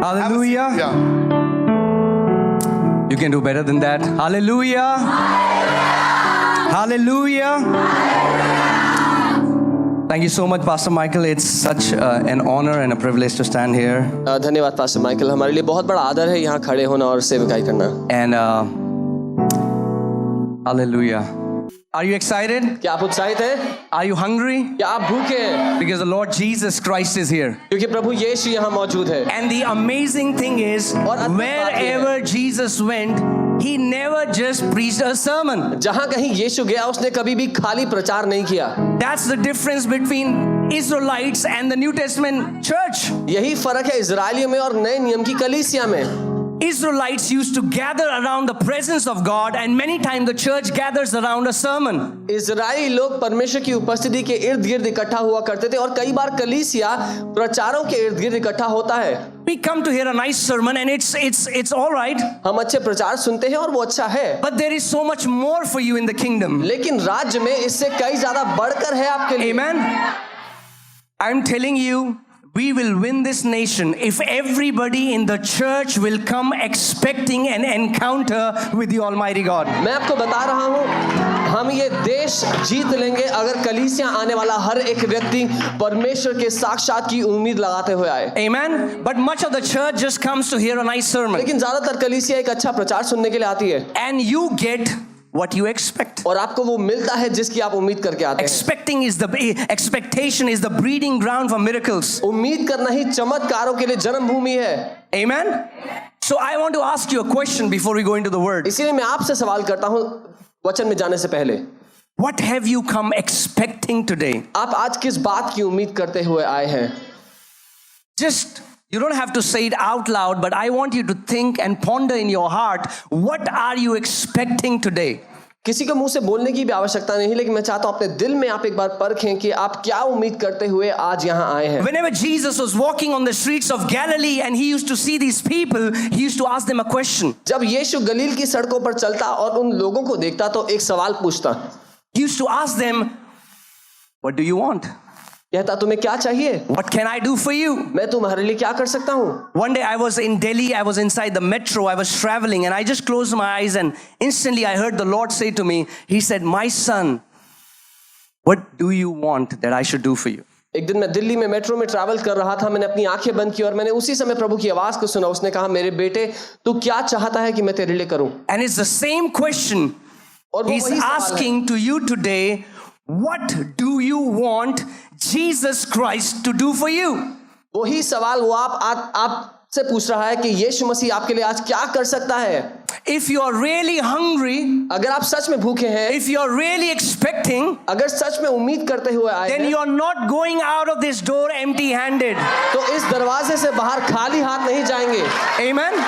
Hallelujah. Yeah. You can do better than that. Hallelujah. Hallelujah. Thank you so much, Pastor Michael. It's such an honor and a privilege to stand here. धन्यवाद pastor Michael, हमारे लिए बहुत बड़ा आदर है यहाँ खड़े होना और सेवकाई करना. And hallelujah. Are you excited? क्या आप उत्साहित हैं? Are you hungry? क्या आप भूखे हैं? Because the Lord Jesus Christ is here. क्योंकि प्रभु यीशु यहाँ मौजूद है. And the amazing thing is, और अद्भुत बात ये है, wherever Jesus went, he never just preached a sermon. जहाँ कहीं यीशु गया उसने कभी भी खाली प्रचार नहीं किया. That's the difference between Israelites and the New Testament church. यही फर्क है इजरायलियों में और नए नियम की कलीसिया में. Israelites used to gather around the presence of God, and many times the church gathers around a sermon. Israeli लोग परमेश्वर की उपस्थिति के इर्द गिर्द इकट्ठा हुआ करते थे और कई बार कलीसिया प्रचारों के इर्द गिर्द इकट्ठा होता है. We come to hear a nice sermon, and it's all right. हम अच्छे प्रचार सुनते हैं और वो अच्छा है. But there is so much more for you in the kingdom. लेकिन राज्य में इससे कई ज्यादा बढ़कर है आपके लिए. Amen. I'm telling you, we will win this nation if everybody in the church will come expecting an encounter with the Almighty God. मैं आपको बता रहा हूँ, हम ये देश जीत लेंगे अगर कलीसिया आने वाला हर एक व्यक्ति परमेश्वर के साक्षात की उम्मीद लगाते हुए आए. Amen. But much of the church just comes to hear a nice sermon, लेकिन ज्यादातर कलीसिया एक अच्छा प्रचार सुनने के लिए आती है and you get what you expect. और आपको वो मिलता है जिसकी आप उम्मीद करके आते हैं. Expectation is the breeding ground for miracles. उम्मीद करना ही चमत्कारों के लिए जन्मभूमि है. Amen. So I want to ask you a question before we go into the word. इसीलिए मैं आपसे सवाल करता हूँ वचन में जाने से पहले. What have you come expecting today? आप आज किस बात की उम्मीद करते हुए आए हैं? Just, you don't have to say it out loud, but I want you to think and ponder in your heart, what are you expecting today? किसी को मुंह से बोलने की भी आवश्यकता नहीं, लेकिन मैं चाहता हूं अपने दिल में आप एक बार परखें कि आप क्या उम्मीद करते हुए आज यहाँ आए हैं. Whenever Jesus was walking on the streets of Galilee and he used to see these people, he used to ask them a question. जब यीशु गलील की सड़कों पर चलता और उन लोगों को देखता तो एक सवाल पूछता. He used to ask them, what do you want? कहता तुम्हें क्या चाहिए? What can I do for you? मैं तुम्हारे लिए क्या कर सकता हूँ? One day I was in Delhi, I was inside the metro, I was traveling, and I just closed my eyes and instantly I heard the Lord say to me, he said, my son, what do you want that I should do for you? एक दिन मैं दिल्ली में metro में travel कर रहा था. मैंने अपनी आंखें बंद की और मैंने उसी समय प्रभु की आवाज को सुना. उसने कहा, मेरे बेटे तू क्या चाहता है कि मैं तेरे लिए करूं? And it's the same question और वो he's वही सवाल है. asking to you today. What do you want Jesus Christ to do for you? वही सवाल वो आपसे पूछ रहा है कि यीशु मसीह आपके लिए आज क्या कर सकता है? If you are really hungry, अगर आप सच में भूखे हैं, if you are really expecting, अगर सच में उम्मीद करते हुए आए then हैं, you are not going out of this door empty-handed. तो इस दरवाजे से बाहर खाली हाथ नहीं जाएंगे. Amen.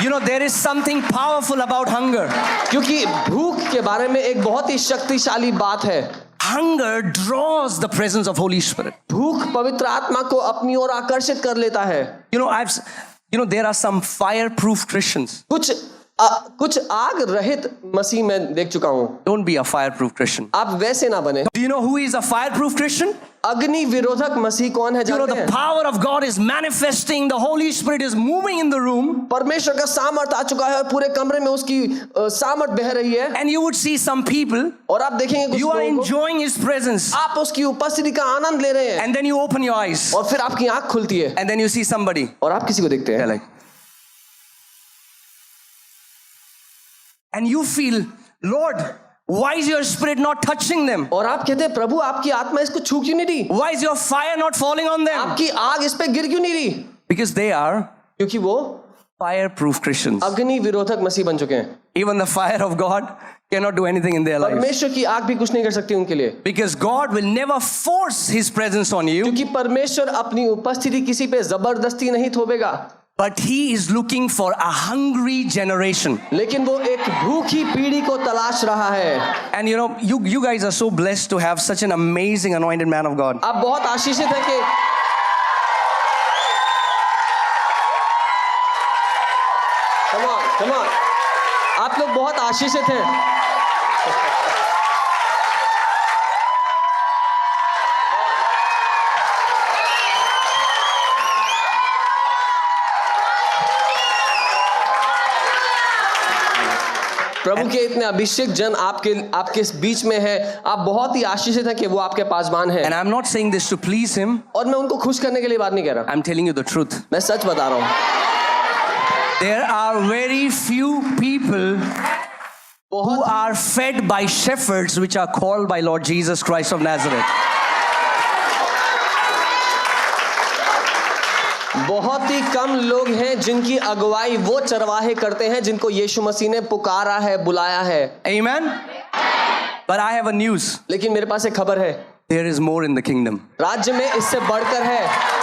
You know, there is something powerful about hunger. क्योंकि भूख के बारे में एक बहुत ही शक्तिशाली बात है. Hunger draws the presence of Holy Spirit. भूख पवित्र आत्मा को अपनी ओर आकर्षित कर लेता है. There are some fireproof Christians. कुछ आग रहित मसीह में देख चुका हूँ. Don't be a fireproof Christian. आप वैसे ना बने. Do you know who is a fireproof Christian? अग्नि विरोधक मसीह कौन है? You know, जानते the हैं? power of God is manifesting. The Holy Spirit is moving in the room. परमेश्वर का सामर्थ आ चुका है और पूरे कमरे में उसकी सामर्थ बह रही है. And you would see some people, और आप देखेंगे कुछ you are लोगों को, enjoying His presence. आप उसकी उपस्थिति का आनंद ले रहे हैं. And then you open your eyes. और फिर आपकी आंख खुलती है. And then you see somebody. और आप किसी को देखते हैं. And you feel, Lord, why is your spirit not touching them? और आप कहते हैं, प्रभु आपकी आत्मा इसको छू क्यों नहीं रही? Why is your fire not falling on them? आपकी आग इस पे गिर क्यों नहीं रही? Because they are क्योंकि वो fireproof Christians. अग्नि विरोधक मसीह बन चुके हैं. Even the fire of God cannot do anything in their lives. परमेश्वर की आग भी कुछ नहीं कर सकती उनके लिए. Because God will never force His presence on you. क्योंकि परमेश्वर अपनी उपस्थिति किसी पे जबरदस्ती नहीं थोपेगा. But He is looking for a hungry generation. लेकिन वो एक भूखी पीढ़ी को तलाश रहा है. And you know, you guys are so blessed to have such an amazing anointed man of God. आप बहुत आशीषित हैं कि come on. आप लोग बहुत आशीषित हैं. प्रभु के इतने अभिषेक जन आपके बीच में है, आप बहुत ही आशीषित हैं कि वो आपके पासवान है। And I'm not saying this to please him. और मैं उनको खुश करने के लिए बात नहीं कह रहा, I'm telling you the truth. मैं सच बता रहा हूँ। There are very few people who are fed by shepherds which are called by Lord Jesus Christ of Nazareth. बहुत ही कम लोग हैं जिनकी अगुवाई वो चरवाहे करते हैं जिनको यीशु मसीह ने पुकारा है, बुलाया है। Amen. But I have a news. लेकिन मेरे पास एक खबर है, There is more in the kingdom. राज्य में इससे बढ़कर है।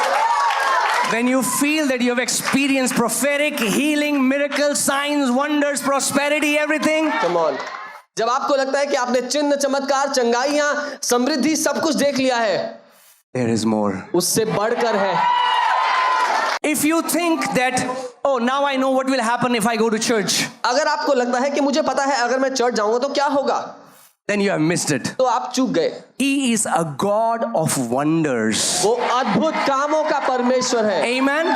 When you feel that you have experienced prophetic healing, miracles, signs, wonders, prosperity, everything, Come on. जब आपको लगता है कि आपने चिन्ह, चमत्कार, चंगाइयां, समृद्धि सब कुछ देख लिया है, there is more. उससे बढ़कर है। If you think that, oh, now I know what will happen if I go to church, अगर आपको लगता है कि मुझे पता है अगर मैं चर्च जाऊंगा तो क्या होगा, then you have missed it. तो आप चूक गए। He is a God of wonders. वो अद्भुत कामों का परमेश्वर है। Amen.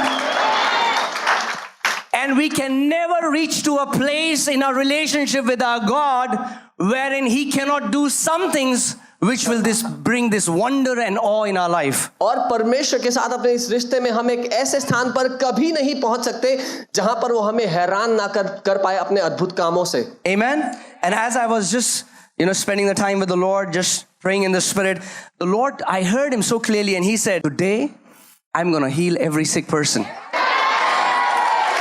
And we can never reach to a place in our relationship with our God wherein He cannot do some things which will bring this wonder and awe in our life. और परमेश्वर के साथ अपने इस रिश्ते में हम एक ऐसे स्थान पर कभी नहीं पहुंच सकते जहां पर वो हमें हैरान ना कर पाए अपने अद्भुत कामों से। Amen. And as I was just, spending the time with the Lord, just praying in the Spirit, the Lord, I heard Him so clearly, and He said, "Today, I'm going to heal every sick person."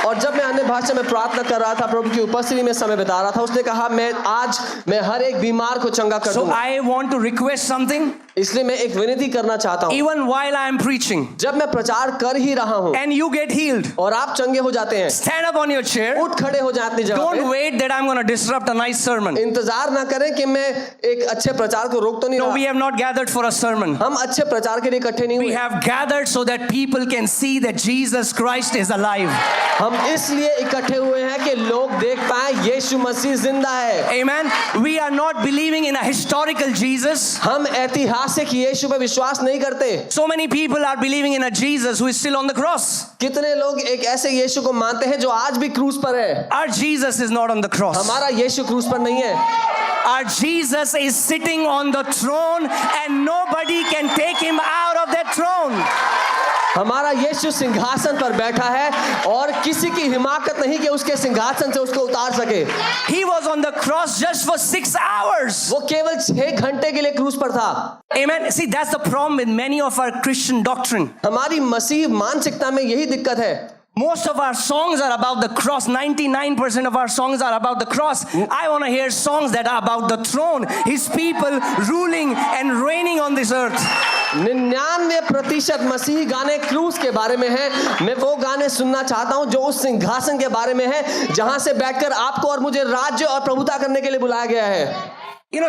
और जब मैं अन्य भाषा में प्रार्थना कर रहा था, प्रभु की उपस्थिति में समय बिता रहा था, उसने कहा मैं हर एक बीमार को चंगा कर So दूंगा। I want to request something. इसलिए मैं एक विनती करना चाहता हूँ। Even while I am preaching, जब मैं प्रचार कर ही रहा हूँ and you get healed, और आप चंगे हो जाते हैं, stand up on your chair. उठ खड़े हो जाए अपनी जगह Don't पे। wait that I'm going to disrupt a nice sermon. इंतजार ना करें कि मैं एक अच्छे प्रचार को रोक तो नहीं No, we रहा। have not gathered for a sermon. हम अच्छे प्रचार के लिए इकट्ठे नहीं We हुए। have gathered so that people can see that Jesus Christ is alive. हम इसलिए इकट्ठे हुए हैं कि लोग देख पाए यीशु मसीह जिंदा है। Amen. We are not believing in a historical Jesus. हम ऐतिहासिक यीशु पे विश्वास नहीं करते। So many people are believing in a Jesus who is still on the cross. कितने लोग एक ऐसे यीशु को मानते हैं जो आज भी क्रूस पर है। Our Jesus is not on the cross. हमारा यीशु क्रूस पर नहीं है। Our Jesus is sitting on the throne and nobody can take him out of that throne. हमारा यीशु सिंहासन पर बैठा है और किसी की हिमाकत नहीं कि उसके सिंहासन से उसको उतार सके। He was on the cross just for 6 hours. वो केवल 6 घंटे के लिए क्रूस पर था। Amen. See, that's the problem with many of our Christian doctrine. हमारी मसीह मानसिकता में यही दिक्कत है। Most of our songs are about the cross. 99% of our songs are about the cross. I want to hear songs that are about the throne, His people ruling and reigning on this earth. 99% मसीही गाने क्रूस के बारे में है। मैं वो गाने सुनना चाहता हूँ जो उस सिंहासन के बारे में है जहां से बैठकर आपको और मुझे राज्य और प्रभुता करने के लिए बुलाया गया है।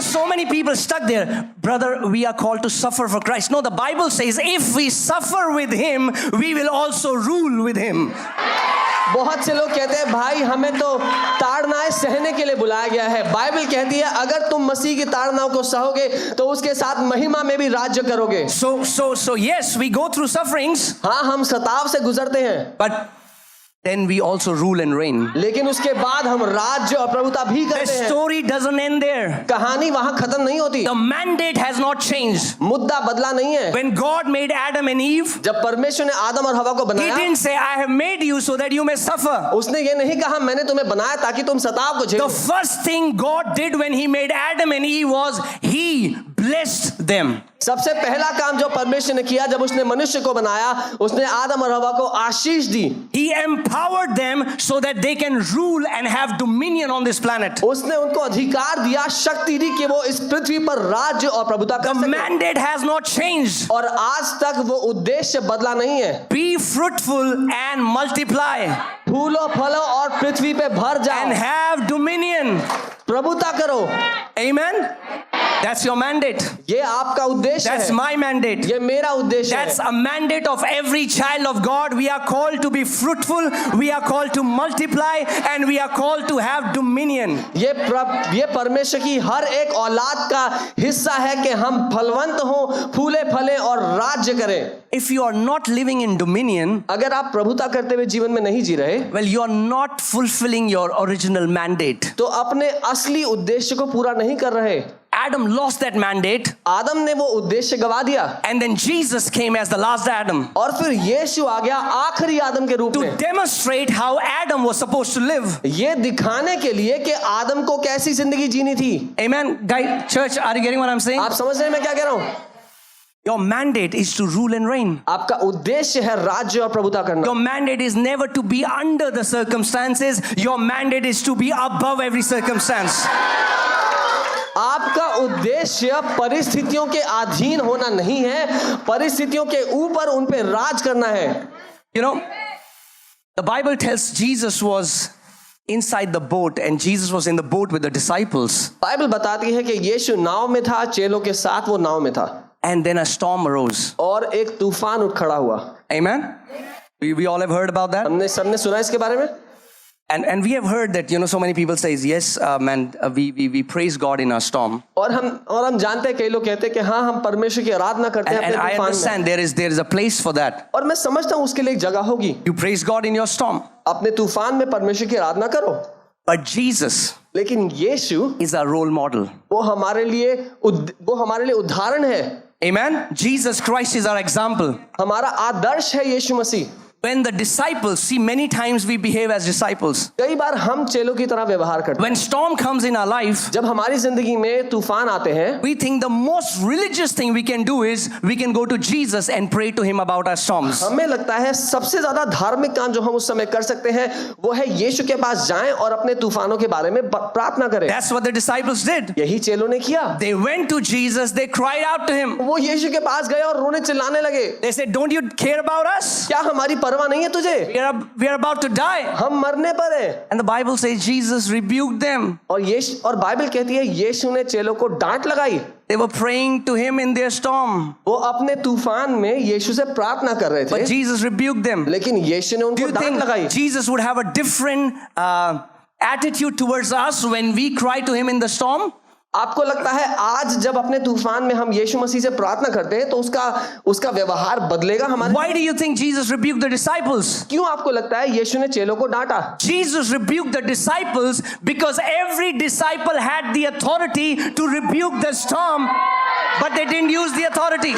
So many people stuck there. Brother, we are called to suffer for Christ. No, the Bible says if we suffer with Him, we will also rule with Him. बहुत से लोग कहते हैं भाई हमें तो ताड़नाएं सहने के लिए बुलाया गया है। बाइबल कहती है अगर तुम मसीह की ताड़नाओं को सहोगे तो उसके साथ महिमा में भी राज्य करोगे। So yes, we go through sufferings. हाँ, हम सताव से गुजरते हैं, but then we also rule and reign. लेकिन उसके बाद हम राज्य और प्रभुता भी The करते हैं। story doesn't end there. कहानी वहां खत्म नहीं होती। The mandate has not changed. मुद्दा बदला नहीं है। When God made Adam and Eve, जब परमेश्वर ने आदम और हवा को He बनाया, didn't say, I have made you so that you may suffer. उसने ये नहीं कहा मैंने तुम्हें बनाया ताकि तुम सताव को The झेलो। first thing God did when He made Adam and Eve was He blessed them. सबसे पहला काम जो परमेश्वर ने किया जब उसने मनुष्य को बनाया, उसने आदम और हवा को आशीष दी। He empowered them so that they can rule and have dominion on this planet. उसने उनको अधिकार दिया, शक्ति दी कि वो इस पृथ्वी पर राज्य और प्रभुता The कर सके। mandate has not changed. और आज तक वो उद्देश्य बदला नहीं है। Be fruitful and multiply फूलो फलो और पृथ्वी पे भर and जाओ, have dominion. प्रभुता करो। Amen. That's your mandate. ये आपका उद्देश्य That's है, my mandate. ये मेरा उद्देश्य That's है। a mandate of every child of God. We are called to be fruitful, we are called to multiply, and we are called to have dominion. ये परमेश्वर की हर एक औलाद का हिस्सा है कि हम फलवंत हों, फूले फलें और राज्य करें। If you are not living in dominion, अगर आप प्रभुता करते हुए जीवन में नहीं जी रहे, well, you are not fulfilling your original mandate. तो अपने असली उद्देश्य को पूरा नहीं कर रहे। Adam lost that mandate, आदम ने वो उद्देश्य गवा दिया, and then Jesus came as the last Adam और फिर यीशु आ गया आखिरी आदम के रूप to में, demonstrate how Adam was supposed to live. ये दिखाने के लिए कि आदम को कैसी जिंदगी जीनी थी। Amen. Guys, church, are you getting what I'm saying? आप समझ रहे हैं मैं क्या कह रहा हूँ? Your mandate is to rule and reign. आपका उद्देश्य है राज्य और प्रभुता करना। Your mandate is never to be under the circumstances. Your mandate is to be above every circumstance. आपका उद्देश्य परिस्थितियों के अधीन होना नहीं है, परिस्थितियों के ऊपर उन पे राज करना है। You know, the Bible tells Jesus was inside the boat and Jesus was in the boat with the disciples. Bible बताती है कि यीशु नाव में था, चेलों के साथ वो नाव में था, And then a storm arose. और एक तूफान उठ खड़ा हुआ। Amen? We all have heard about that. हमने सबने सुना इसके बारे में। And we have heard that, you know, so many people says, yes, we praise God in our storm. और हम जानते हैं, कई लोग कहते हैं कि हाँ हम परमेश्वर की आराधना करते हैं And अपने I तूफान में। understand there is a place for that. और मैं समझता हूँ उसके लिए एक जगह होगी। You praise God in your storm. अपने तूफान में परमेश्वर की आराधना करो। But Jesus लेकिन यीशु is our role model. वो हमारे लिए उदाहरण है। Amen? Jesus Christ is our example. हमारा आदर्श है यीशु मसीह। When the disciples, see, many times we behave as disciples. कई बार हम चेलों की तरह व्यवहार करते हैं। When storm comes in our life, जब हमारी जिंदगी में तूफान आते हैं, we think the most religious thing we can do is we can go to Jesus and pray to him about our storms. हमें लगता है सबसे ज्यादा धार्मिक काम जो हम उस समय कर सकते हैं वो है यीशु के पास जाएं और अपने तूफानों के बारे में प्रार्थना करें। That's what the disciples did. यही चेलों ने किया। They went to Jesus, they cried out to him. वो यीशु के पास गए और रोने चिल्लाने लगे। They said, don't you care about us? क्या हमारी परवाह नहीं है तुझे? We are about to die. हम मरने पर हैं। And the Bible says Jesus rebuked them. और बाइबल कहती है यीशु ने चेलों को डांट लगाई। They were praying to him in their storm. वो अपने तूफान में यीशु से प्रार्थना कर रहे थे। But Jesus rebuked them. लेकिन यीशु ने Do उनको you डांट लगाई। think Jesus would have a different attitude towards us when we cry to him in the storm? आपको लगता है आज जब अपने तूफान में हम यीशु मसीह से प्रार्थना करते हैं तो उसका व्यवहार बदलेगा हमारे? Why do you think Jesus rebuked the disciples? क्यों आपको लगता है यीशु ने चेलों को डांटा? Jesus rebuked the disciples because every disciple had the authority to rebuke the storm, but they didn't use the authority.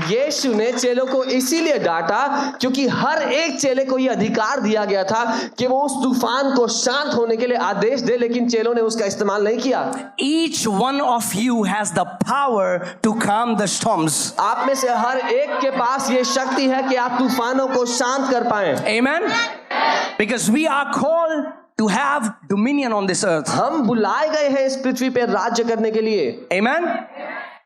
यीशु ने चेलों को इसीलिए डांटा क्योंकि हर एक चेले को यह अधिकार दिया गया था कि वो उस तूफान को शांत होने के लिए आदेश दे, लेकिन चेलों ने उसका इस्तेमाल नहीं किया। Each one of you has the power to calm the storms. आप में से हर एक के पास ये शक्ति है कि आप तूफानों को शांत कर पाएं। Amen? Because we are called to have dominion on this earth. हम बुलाए गए हैं इस पृथ्वी पर राज्य करने के लिए। Amen?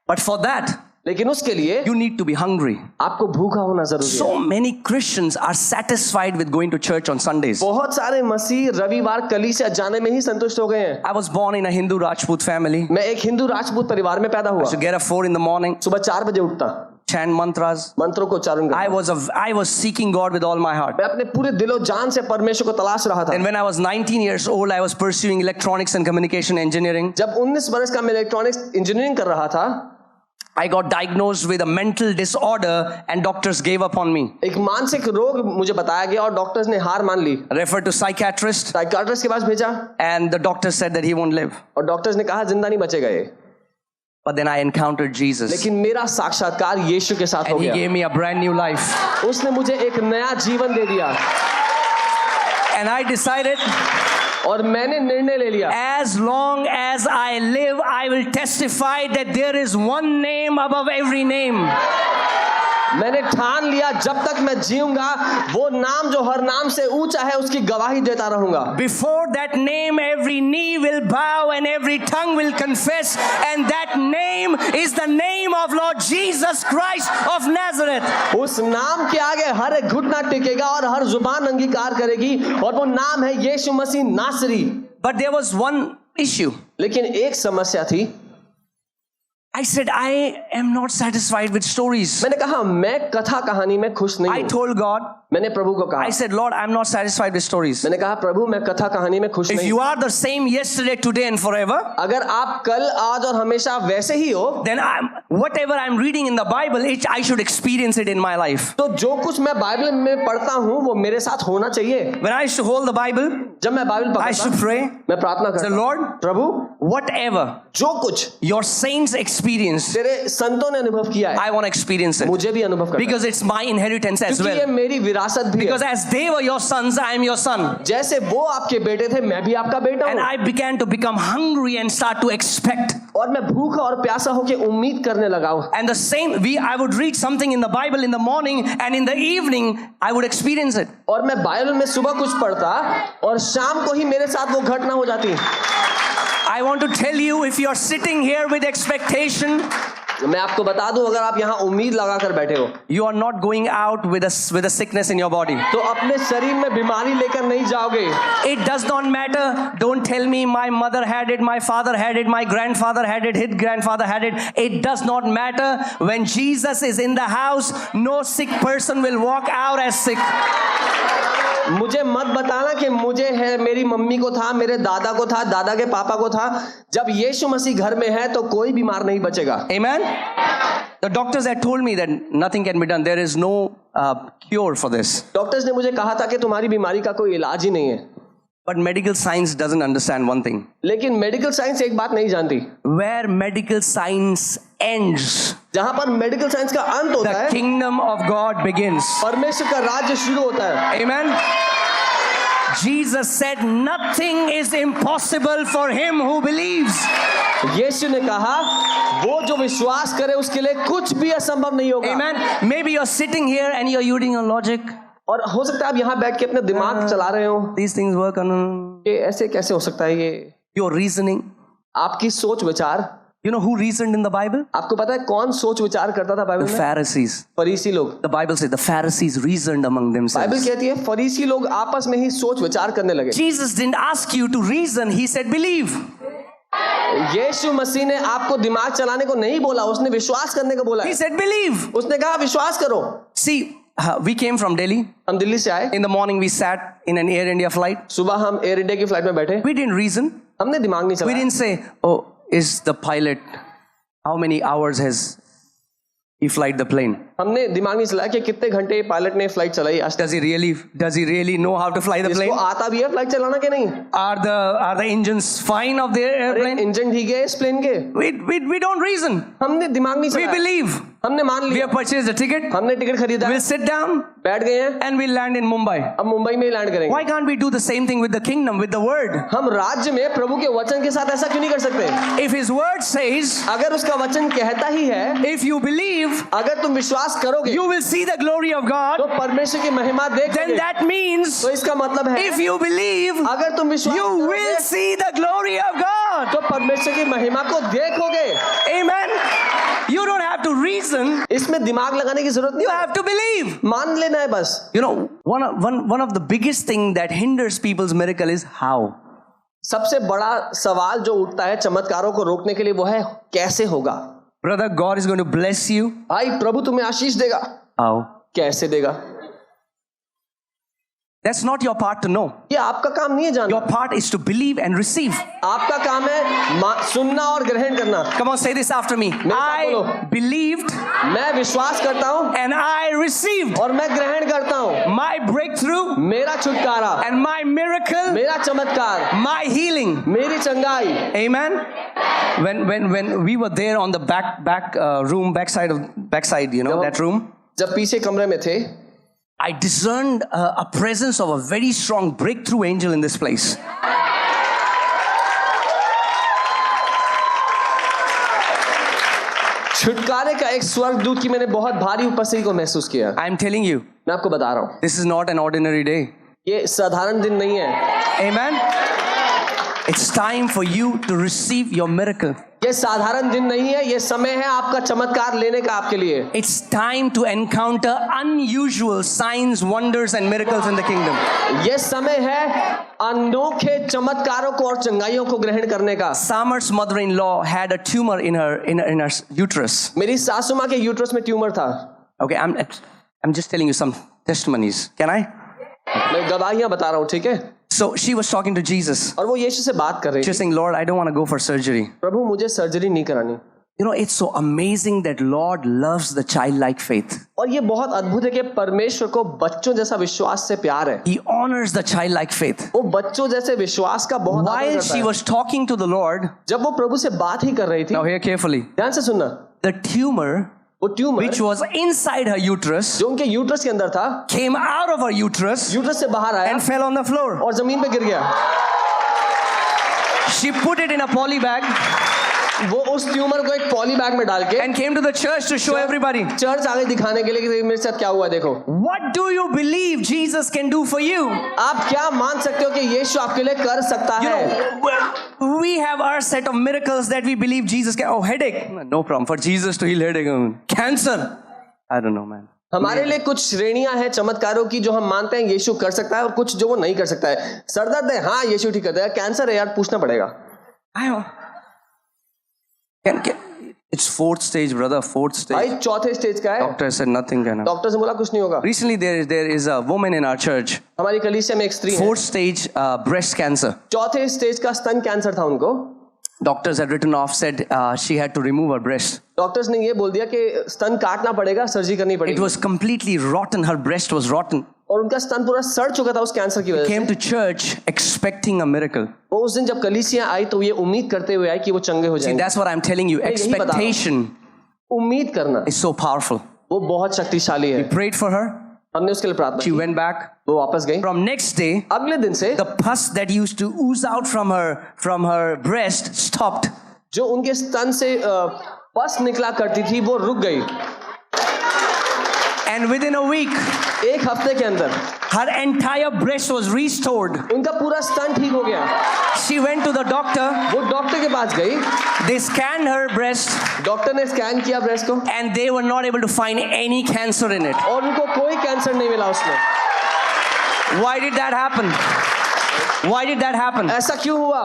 But for that, लेकिन उसके लिए you need to be hungry. आपको भूखा होना जरूरी है। So many Christians are satisfied with going to church on Sundays. बहुत सारे मसीह रविवार कलीसिया जाने में ही संतुष्ट हो गए हैं। I was born in a Hindu Rajput family. मैं एक हिंदू राजपूत परिवार में पैदा हुआ। To get up 4 in the morning, सुबह 4 बजे उठता, chant mantras. मंत्रों को उच्चारण करता। I was seeking God with all my heart. मैं अपने पूरे दिलो जान से परमेश्वर को तलाश रहा था। And when I was 19 years old, I was pursuing electronics and communication engineering. जब 19 वर्ष का मैं इलेक्ट्रॉनिक्स इंजीनियरिंग कर रहा था, I got diagnosed with a mental disorder and doctors gave up on me. एक मानसिक रोग मुझे बताया गया और डॉक्टर्स ने हार मान ली। Referred to psychiatrist साइकियाट्रिस्ट के पास भेजा and the doctor said that he won't live. और डॉक्टर्स ने कहा जिंदा नहीं बचेगा ये। But then I encountered Jesus लेकिन मेरा साक्षात्कार यीशु के साथ हो and he गया। gave me a brand new life. उसने मुझे एक नया जीवन दे दिया And I decided, और मैंने निर्णय ले लिया, as long as I live, I will testify that there is one name above every name. मैंने ठान लिया जब तक मैं जीऊंगा वो नाम जो हर नाम से ऊंचा है उसकी गवाही देता रहूंगा। Before that name, every knee will bow and every tongue will confess, and that name is the name of Lord Jesus Christ of Nazareth. उस नाम के आगे हर एक घुटना टिकेगा और हर जुबान अंगीकार करेगी और वो नाम है यीशु मसीह नासरी। But there was one issue. लेकिन एक समस्या थी। I said, I am not satisfied with stories. मैंने कहा मैं कथा कहानी में खुश नहीं I हूँ। told God, मैंने प्रभु को कहा, I said, Lord, I'm not satisfied with stories. मैंने कहा प्रभु मैं कथा कहानी में खुश If नहीं you हूँ। are the same yesterday, today, and forever, अगर आप कल आज और हमेशा वैसे ही हो, then whatever I'm reading in the Bible, I should experience it in my life. तो जो कुछ मैं बाइबल में पढ़ता हूँ वो मेरे साथ होना चाहिए। When I used to hold the Bible, जब मैं बाइबल I पढ़ता used to pray, मैं प्रार्थना say, करता हूँ, Lord, प्रभु whatever जो कुछ your saints experienced, तेरे संतों ने अनुभव किया है I want to experience it. मुझे भी अनुभव करना है। Because it's my inheritance as क्योंकि ये well. मेरी विरासत भी Because है। as they were your sons, I am your son. जैसे वो आपके बेटे थे मैं भी आपका बेटा And हूँ। I began to become hungry and start to expect. और मैं भूखा और प्यासा होके उम्मीद करने लगा हूँ। And the same, I would read something in the Bible in the morning, and in the evening, I would experience it. और मैं बाइबल में सुबह कुछ पढ़ता और शाम को ही मेरे साथ वो घटना हो जाती। I want to tell you, if you're sitting here with expectation, मैं आपको बता दूं, अगर आप यहाँ उम्मीद लगा कर बैठे हो you are not going out with a sickness in your body. तो अपने शरीर में बीमारी लेकर नहीं जाओगे। It does not matter. Don't tell me my mother had it, my father had it, my grandfather had it, his grandfather had it. It does not matter. When Jesus is in the house, no sick person will walk out as sick. मुझे मत बताना कि मुझे है, मेरी mummy को था, मेरे दादा को था, दादा के पापा को था। जब यीशु मसीह घर में है तो कोई बीमार नहीं बचेगा। Amen. The doctors had told me that nothing can be done. There is no cure for this. Doctors ने मुझे कहा था कि तुम्हारी बीमारी का कोई इलाज ही नहीं है। But medical science doesn't understand one thing. लेकिन मेडिकल साइंस एक बात नहीं जानती, Where medical science ends, जहां पर मेडिकल साइंस का अंत होता the है, kingdom of God begins. परमेश्वर का राज्य शुरू होता है। Amen. Jesus said nothing is impossible for him who believes. यीशु ने कहा वो जो विश्वास करे उसके लिए कुछ भी असंभव नहीं होगा। Amen. Maybe you're sitting here and you're using your logic. और हो सकता है आप यहाँ बैठ के अपने दिमाग चला रहे हो, These things work on ये ऐसे कैसे हो सकता है, ये your reasoning. आपकी सोच विचार। You know who reasoned in the Bible? आपको पता है कौन सोच विचार करता था The बाइबल में? Pharisees. फरीसी लोग। The Bible says the Pharisees reasoned among Bible themselves. कहती है फरीसी लोग आपस में ही सोच विचार करने लगे। Jesus didn't ask you to reason, he said believe. यीशु मसीह ने आपको दिमाग चलाने को नहीं बोला, उसने विश्वास करने को बोला He है। said believe. उसने कहा विश्वास करो। See, we came from Delhi. हम दिल्ली से आए, In the morning we sat in an Air India flight. सुबह हम एयर इंडिया की फ्लाइट में बैठे, We didn't reason. हमने दिमाग नहीं We चलाया। didn't say, oh, is the pilot, how many hours has he flight the plane? हमने दिमाग नहीं चलाया कि कितने घंटे पायलट ने फ्लाइट चलाई आज तक। Does he really know how to fly the इसको plane? आता भी है फ्लाइट चलाना कि नहीं? Are the engines fine of the airplane? Engine ठीक है इस प्लेन के? We don't reason. हमने दिमाग नहीं We चलाया, believe. हमने मान We लिया, have purchased a ticket. हमने टिकट खरीदा, We'll sit down बैठ गए हैं, and we'll land in Mumbai. अब मुंबई में ही लैंड करेंगे। Why can't we do the same thing with the kingdom, with the word? हम राज्य में प्रभु के वचन के साथ ऐसा क्यों नहीं कर सकते? If his word says, अगर उसका वचन कहता ही है, if you believe, अगर तुम विश्वास करोगे you will see the glory of God, तो परमेश्वर की महिमा then देखोगे। that means तो इसका मतलब है if you believe, अगर तुम विश्वास you करोगे will see the glory of God. तो परमेश्वर की महिमा को देखोगे। Amen. You don't have to reason, इसमें दिमाग लगाने की जरूरत नहीं you है, have to believe. मान लेना है बस। You know, one of the biggest thing that hinders people's miracle is how. सबसे बड़ा सवाल जो उठता है चमत्कारों को रोकने के लिए वो है कैसे होगा। Brother, God is going to bless you. भाई प्रभु तुम्हें आशीष देगा, How? कैसे देगा? That's not your part to know. ये आपका काम नहीं है जानना, Your part is to believe and receive. आपका काम है सुनना और ग्रहण करना। Come on, say this after me. साथ I बोलो। believed मैं विश्वास करता हूँ and I received और मैं ग्रहण करता हूँ my breakthrough मेरा छुटकारा, and my miracle, मेरा चमत्कार, my healing. मेरी चंगाई। Amen. When we were there on the backside, you know, that room, जब पीछे कमरे में थे I discerned a presence of a very strong breakthrough angel in this place. छुटकारे का एक स्वर्गदूत की मैंने बहुत भारी उपस्थिति को महसूस किया। I'm telling you, मैं आपको बता रहा हूँ this is not an ordinary day. ये साधारण दिन नहीं है, Amen. It's time for you to receive your miracle. ये ये साधारण दिन नहीं है, ये समय है आपका चमत्कार लेने का आपके लिए। It's time to encounter unusual signs, wonders, and miracles in the kingdom. ये समय है अनोखे चमत्कारों को और चंगाइयों को ग्रहण करने का। Samar's mother-in-law had a tumor in her uterus. मेरी सासू माँ के यूट्रस में ट्यूमर था। Okay, I'm just telling you some testimonies. Can I? मैं गवाहियां बता रहा हूँ, ठीक है? So she was talking to Jesus. और वो यीशु से बात कर रही She थी, was saying, Lord, I don't want to go for surgery. प्रभु मुझे सर्जरी नहीं करानी। You know, it's so amazing that Lord loves the childlike faith. और ये बहुत अद्भुत है कि परमेश्वर को बच्चों जैसा विश्वास से प्यार है। He honors the childlike faith. वो बच्चों जैसे विश्वास का बहुत आदर While करता she है। was talking to the Lord, जब वो प्रभु से बात ही कर रही थी, now hear carefully, ध्यान से सुनना, the tumor वो tumour which was inside her uterus जो उनके यूट्रस के अंदर था, came out of her uterus uterus से बाहर आया and fell on the floor. और जमीन पे गिर गया। She put it in a poly bag वो उस ट्यूमर को एक पॉली बैग में डाल के and came to the church to show everybody. Church आगे दिखाने के लिए कि मेरे साथ क्या हुआ देखो। What do you believe Jesus can do for you? आप क्या मान सकते हो कि यीशु आपके लिए कर सकता You है? know, well, we have our set of miracles that we believe Jesus can. Oh, headache. No problem. For Jesus to heal headache. Cancer. I don't know, man. हमारे लिए कुछ श्रेणियां हैं चमत्कारों की जो हम मानते हैं यीशु कर सकता है और कुछ जो वो नहीं कर सकता है। सर दर्द है, हाँ यीशु ठीक करता है। कैंसर है यार, पूछना पड़ेगा। It's fourth stage, brother. Fourth stage. भाई चौथे स्टेज का है। Doctor said nothing can happen. Doctor से बोला कुछ नहीं होगा। Recently, there is a woman in our church. हमारी कलीसिया में एक स्त्री है, Fourth stage breast cancer. चौथे स्टेज का स्तन कैंसर था उनको। Doctors had written off, said she had to remove her breast. Doctors ने ये बोल दिया कि स्तन काटना पड़ेगा, सर्जरी करनी It पड़ेगी। was completely rotten. Her breast was rotten. और उनका स्तन पूरा सड़ चुका था उस कैंसर की वजह Came से। to church expecting a miracle. वो उस दिन जब कलीसिया आई तो ये उम्मीद करते हुए आई कि वो चंगे हो See, जाएंगे। that's what I'm telling you. यही बता रहा हूं। Expectation उम्मीद करना is so powerful. वो बहुत शक्तिशाली है। Prayed for her. हमने उसके लिए प्रार्थना She की, went back. वो वापस गई। From next day, अगले दिन से the pus that used to ooze out from her breast stopped. जो उनके स्तन से पस निकला करती थी वो रुक गई। And within a week, एक हफ्ते के अंदर her entire breast was restored. उनका पूरा स्तन ठीक हो गया। She went to the doctor. वो डॉक्टर के पास गई, They scanned her breast doctor ने स्कैन किया ब्रेस्ट को and they were not able to find any cancer in it. और उनको कोई कैंसर नहीं मिला उसमें। Why did that happen? Why did that happen? ऐसा क्यों हुआ?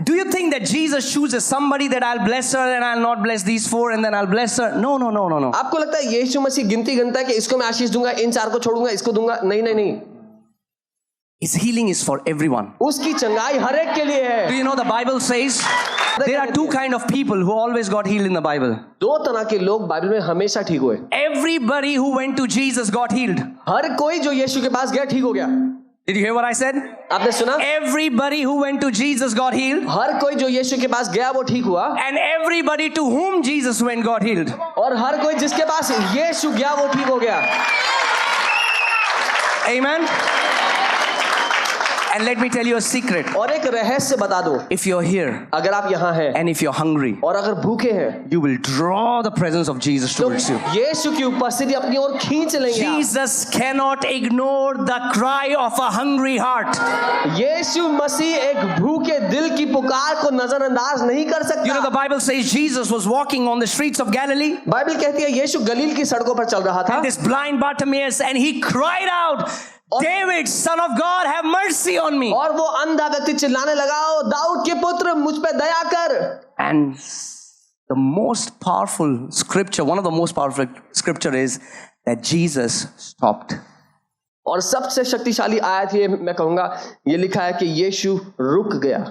Do you think that Jesus chooses somebody that I'll bless her and I'll not bless these four and then I'll bless her? No. आपको लगता है यीशु मसीह गिनती गिनता है कि इसको मैं आशीष दूंगा, इन चार को छोड़ूंगा, इसको दूंगा? नहीं। His healing is for everyone. उसकी चंगाई हर एक के लिए Do है। you know the Bible says there are two kind of people who always got healed in the Bible. दो तरह के लोग बाइबल में हमेशा ठीक हुए। Everybody who went to Jesus got healed. हर कोई जो यीशु के पास गया ठीक हो गया। Did you hear what I said? आपने सुना? Everybody who went to Jesus got healed. हर कोई जो यीशु के पास गया वो ठीक हुआ And everybody to whom Jesus went got healed. और हर कोई जिसके पास यीशु गया वो ठीक हो गया। Amen. And let me tell you a secret. और एक रहस्य बता दो, If you're here अगर आप यहाँ हैं and if you're hungry, और अगर भूखे हैं you will draw the presence of Jesus तो towards you. यीशु की उपस्थिति अपनी ओर खींच लेंगे आप। Jesus cannot ignore the cry of a hungry heart. यीशु मसीह एक भूखे दिल की पुकार को नजरअंदाज नहीं कर You know, the सकता। Bible says Jesus was walking on the streets of Galilee. Bible कहती है यीशु गलील की सड़कों पर चल रहा था And this blind Bartimaeus, and he cried out, David, son of God, have mercy on me. और वो अंधा व्यक्ति चिल्लाने लगा, ओ दाऊद के पुत्र मुझ पे दया कर। And the most powerful scripture, one of the most powerful scripture is that Jesus stopped. और सबसे शक्तिशाली आयत ये मैं कहूंगा, ये लिखा है कि यीशु रुक गया।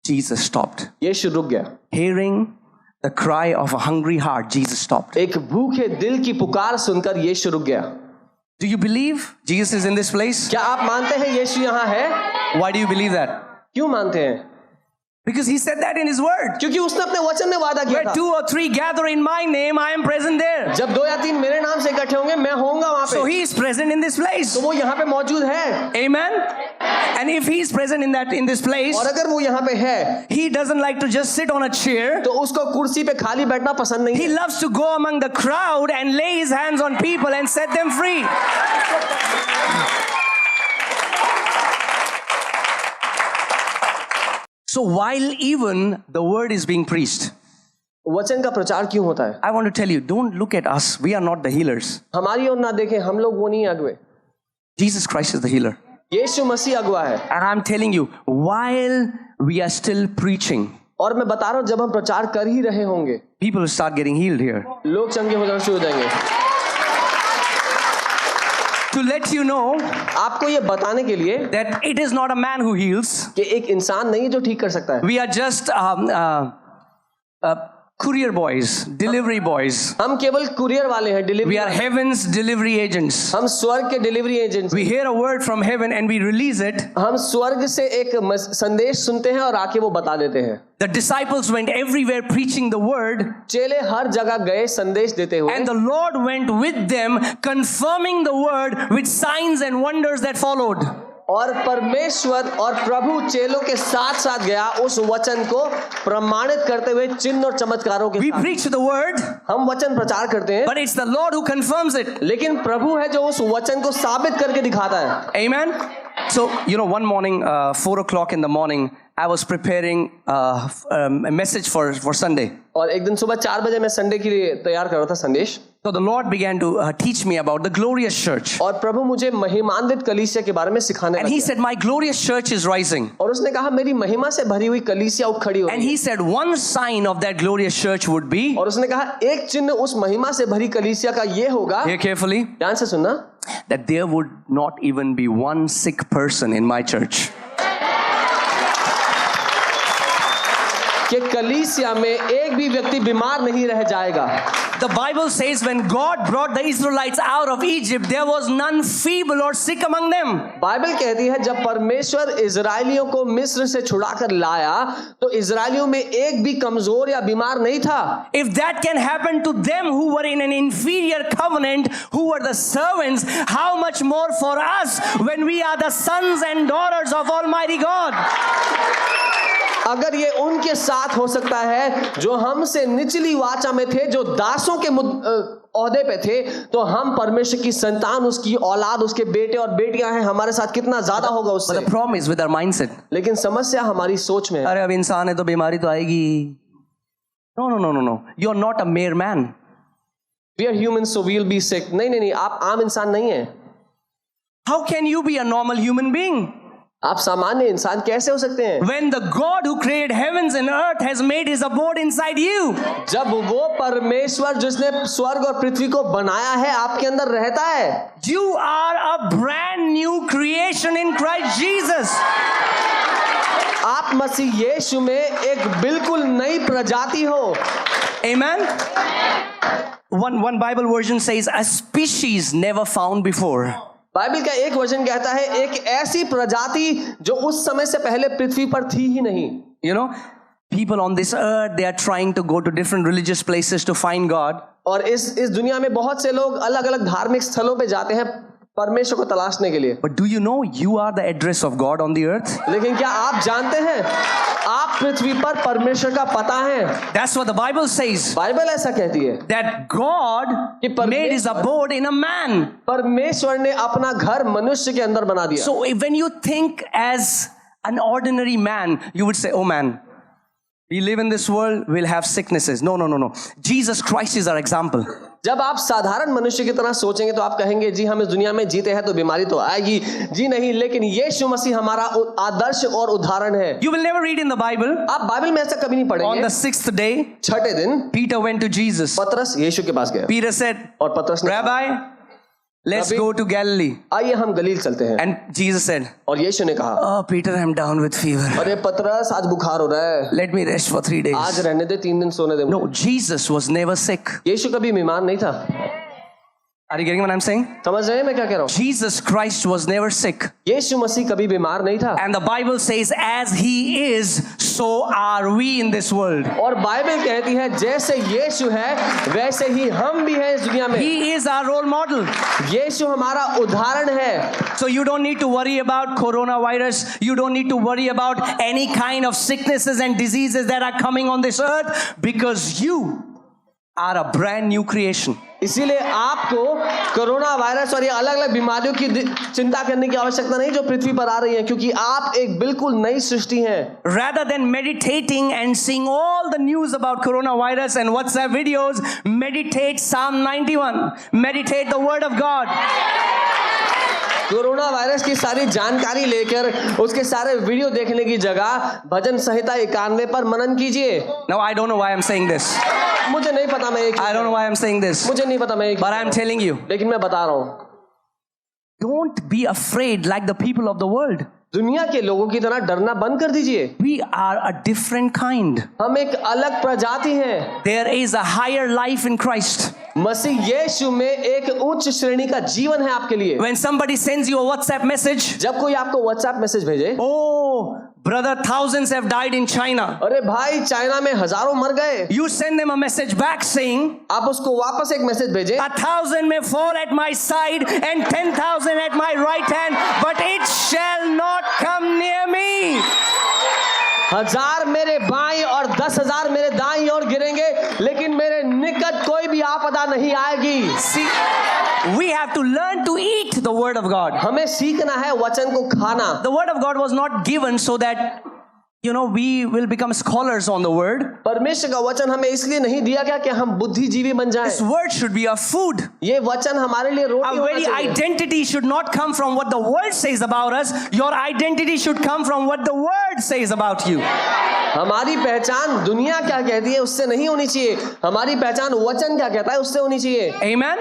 Jesus stopped. यीशु रुक गया। Hearing the cry of a hungry heart, Jesus stopped. एक भूखे दिल की पुकार सुनकर यीशु रुक गया। Do you believe Jesus is in this place? क्या आप मानते हैं यीशु यहाँ है? Why do you believe that? क्यों मानते हैं? Because he said that in his word. क्योंकि उसने अपने वचन में वादा किया Where था, 2 or 3 gather in my name, I am present there. जब 2 या 3 मेरे नाम से इकट्ठे होंगे मैं होऊंगा वहां So पे। he is present in this place. तो वो यहाँ पे मौजूद है। Amen. And if he is present in this place, और अगर वो यहाँ पे है he doesn't like to just sit on a chair. तो उसको कुर्सी पे खाली बैठना पसंद नहीं He है। loves to go among the crowd and lay his hands on people and set them free. So So while even the word is being preached, वचन का प्रचार क्यों होता है? I want to tell you, don't look at us. We are not the healers. हमारी ओर ना देखें, हम लोग वो नहीं है अगुए। Jesus Christ is the healer. यीशु मसीह अगुआ है। And I'm telling you, while we are still preaching, और मैं बता रहा हूँ जब हम प्रचार कर ही रहे होंगे, people will start getting healed here. लोग चंगे हो जाना शुरू हो जाएंगे। To let you know आपको ये बताने के लिए that it is not a man who heals. कि एक इंसान नहीं है जो ठीक कर सकता है। We are just courier boys, delivery boys. हम केवल कुरियर वाले हैं, delivery. We are heaven's delivery agents. हम स्वर्ग के delivery agent. We hear a word from heaven and we release it. हम स्वर्ग से एक संदेश सुनते हैं और आके वो बता देते हैं। The disciples went everywhere preaching the word, चेले हर जगह गए संदेश देते हुए, and the Lord went with them, confirming the word with signs and wonders that followed. और परमेश्वर और प्रभु चेलों के साथ साथ गया उस वचन को प्रमाणित करते हुए चिन्ह और चमत्कारों के We साथ। preach the word, हम वचन प्रचार करते हैं, but it's the Lord who confirms it. लेकिन प्रभु है जो उस वचन को साबित करके दिखाता है। Amen. So, one morning, 4 o'clock in the morning, I was preparing a message for Sunday. और एक दिन सुबह 4 बजे मैं संडे के लिए तैयार कर रहा था संदेश। So the Lord began to teach me about the glorious church. और प्रभु मुझे महिमान्वित कलीसिया के बारे में सिखाने And he लगा। said, my glorious church is rising. और उसने कहा मेरी महिमा से भरी हुई कलीसिया उठ खड़ी And होगी। he said, one sign of that glorious church would be, और उसने कहा एक चिन्ह उस महिमा से भरी कलीसिया का ये होगा, hear carefully, ध्यान से सुनना, that there would not even be one sick person in my church. कि कलीसिया में एक भी व्यक्ति बीमार नहीं रह जाएगा। The Bible says when God brought the Israelites out of Egypt, there was none feeble or sick among them. Bible कहती है जब परमेश्वर इजरायलियों को मिस्र से छुड़ाकर लाया तो इजरायलियों में एक भी कमजोर या बीमार नहीं था। If that can happen to them who were in an inferior covenant, who were the servants, how much more for us when we are the sons and daughters of Almighty God? अगर ये उनके साथ हो सकता है जो हमसे निचली वाचा में थे, जो दासों के ओहदे पे थे, तो हम परमेश्वर की संतान, उसकी औलाद, उसके बेटे और बेटियां हैं, हमारे साथ कितना ज्यादा होगा उससे। But the problem is with our mindset. लेकिन समस्या हमारी सोच में है। अरे अब इंसान है तो बीमारी तो आएगी। No. You're not a mere man. We are humans, so we'll be sick. नहीं, आप आम इंसान नहीं है। How can you be a normal human being? आप सामान्य इंसान कैसे हो सकते हैं? When the God who created heavens and earth has made his abode inside you. जब वो परमेश्वर जिसने स्वर्ग और पृथ्वी को बनाया है आपके अंदर रहता है। You are a brand new creation in Christ Jesus. आप मसीह यीशु में एक बिल्कुल नई प्रजाति हो। Amen. One Bible version says a species never found before. Bible का एक वचन कहता है एक ऐसी प्रजाति जो उस समय से पहले पृथ्वी पर थी ही नहीं। People on this earth, they are trying to go to different religious places to find God. और इस दुनिया में बहुत से लोग अलग अलग धार्मिक स्थलों पे जाते हैं परमेश्वर को तलाशने के लिए। But do you know you are the address of God on the earth? लेकिन क्या आप जानते हैं आप पृथ्वी पर परमेश्वर का पता है? That's what the Bible says. Bible ऐसा कहती है That God made his abode in a man. परमेश्वर ने अपना घर मनुष्य के अंदर बना दिया। So when you think as an ordinary man, you would say, oh man, we live in this world, we'll have sicknesses. No. Jesus Christ is our example. जब आप साधारण मनुष्य की तरह सोचेंगे तो आप कहेंगे जी हम इस दुनिया में जीते हैं तो बीमारी तो आएगी। जी नहीं, लेकिन यीशु मसीह हमारा आदर्श और उदाहरण है। You will never read in the Bible. आप बाइबल में ऐसा कभी नहीं पढ़ेंगे। On the 6th day, 6ठे दिन Peter went to Jesus. पतरस यीशु के पास गया। Peter said, और पतरस ने Rabbi, let's go to Galilee. आइए हम गलील चलते हैं। And Jesus said, और यीशु ने कहा, oh Peter, I'm down with fever. अरे पतरस आज बुखार हो रहा है। Let me rest for 3 days. आज रहने दे, 3 दिन सोने दे। No, Jesus was never sick. यीशु कभी बीमार नहीं था। Are you getting what I'm saying? समझ रहे हैं मैं क्या कह रहा हूँ? Jesus Christ was never sick. यीशु मसीह कभी बीमार नहीं था। And the Bible says, as he is, so are we in this world. और बाइबल कहती है जैसे यीशु है वैसे ही हम भी हैं इस दुनिया में। He is our role model. यीशु हमारा उदाहरण है। So you don't need to worry about coronavirus. You don't need to worry about any kind of sicknesses and diseases that are coming on this earth, because you are a brand new creation. इसीलिए आपको corona virus और ये अलग अलग बीमारियों की चिंता करने की आवश्यकता नहीं जो पृथ्वी पर आ रही है, क्योंकि आप एक बिल्कुल नई सृष्टि हैं। Rather than meditating and seeing all the news about coronavirus and WhatsApp videos, meditate Psalm 91. Meditate the word of God. Corona virus की सारी जानकारी लेकर उसके सारे वीडियो देखने की जगह भजन संहिता 91 पर मनन कीजिए। Now I don't know why I'm saying this. मुझे नहीं पता मैं I don't know why I'm saying this. मुझे नहीं पता मैं But I'm telling you, लेकिन मैं बता रहा हूँ, don't be afraid like the people of the world. दुनिया के लोगों की तरह डरना बंद कर दीजिए। We are a different kind. हम एक अलग प्रजाति हैं। There is a higher life in Christ. मसीह यीशु में एक उच्च श्रेणी का जीवन है आपके लिए। When somebody sends you a WhatsApp message, जब कोई आपको व्हाट्सएप मैसेज भेजे, oh, brother, thousands have died in China. अरे भाई चाइना में हजारों मर गए, You send them a message back saying, आप उसको वापस एक मैसेज भेजे, 1,000 may fall at my side and 10,000 at my right hand, but it shall not come near me. 1000 मेरे बाईं और 10,000 मेरे दाईं ओर गिरेंगे, लेकिन मेरे निकट कोई भी आपदा नहीं आएगी। See, we have to learn to eat the word of God. हमें सीखना है वचन को खाना। The word of God was not given so that, we will become scholars on the word. परमेश्वर का वचन हमें इसलिए नहीं दिया गया कि हम बुद्धिजीवी बन जाएं। This word should be a food. ये वचन हमारे लिए रोटी Our होना very चाहिए। identity should not come from what the world says about us. Your identity should come from what the word says about you. हमारी पहचान दुनिया क्या कहती है उससे नहीं होनी चाहिए, हमारी पहचान वचन क्या कहता है उससे होनी चाहिए। Amen?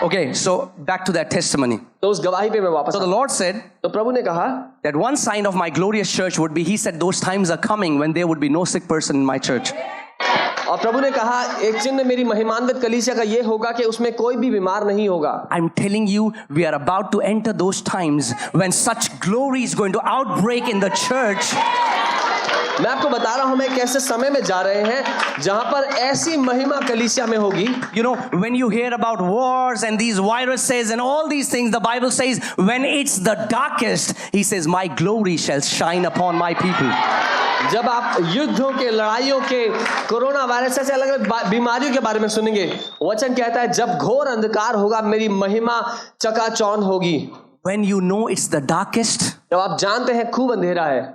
Okay, so back to that testimony. तो उस गवाही पे मैं वापस So the Lord said तो प्रभु ने कहा that one sign of my glorious church would be, He said, those times are coming when there would be no sick person in my church. और प्रभु ने कहा एक चिन्ह मेरी महिमान्वित कलीसिया का ये होगा कि उसमें कोई भी बीमार नहीं होगा। I'm telling you, we are about to enter those times when such glory is going to outbreak in the church. मैं आपको बता रहा हूं हम एक ऐसे समय में जा रहे हैं जहां पर ऐसी महिमा कलीसिया में होगी। When you hear about wars and these viruses and all these things, the Bible says when it's the darkest, He says, my glory shall shine upon my people. जब आप युद्धों के, लड़ाइयों के, कोरोना वायरस से अलग अलग बीमारियों के बारे में सुनेंगे, वचन कहता है जब घोर अंधकार होगा मेरी महिमा चकाचौंध होगी। When you know it's the darkest, जब आप जानते हैं खूब अंधेरा है,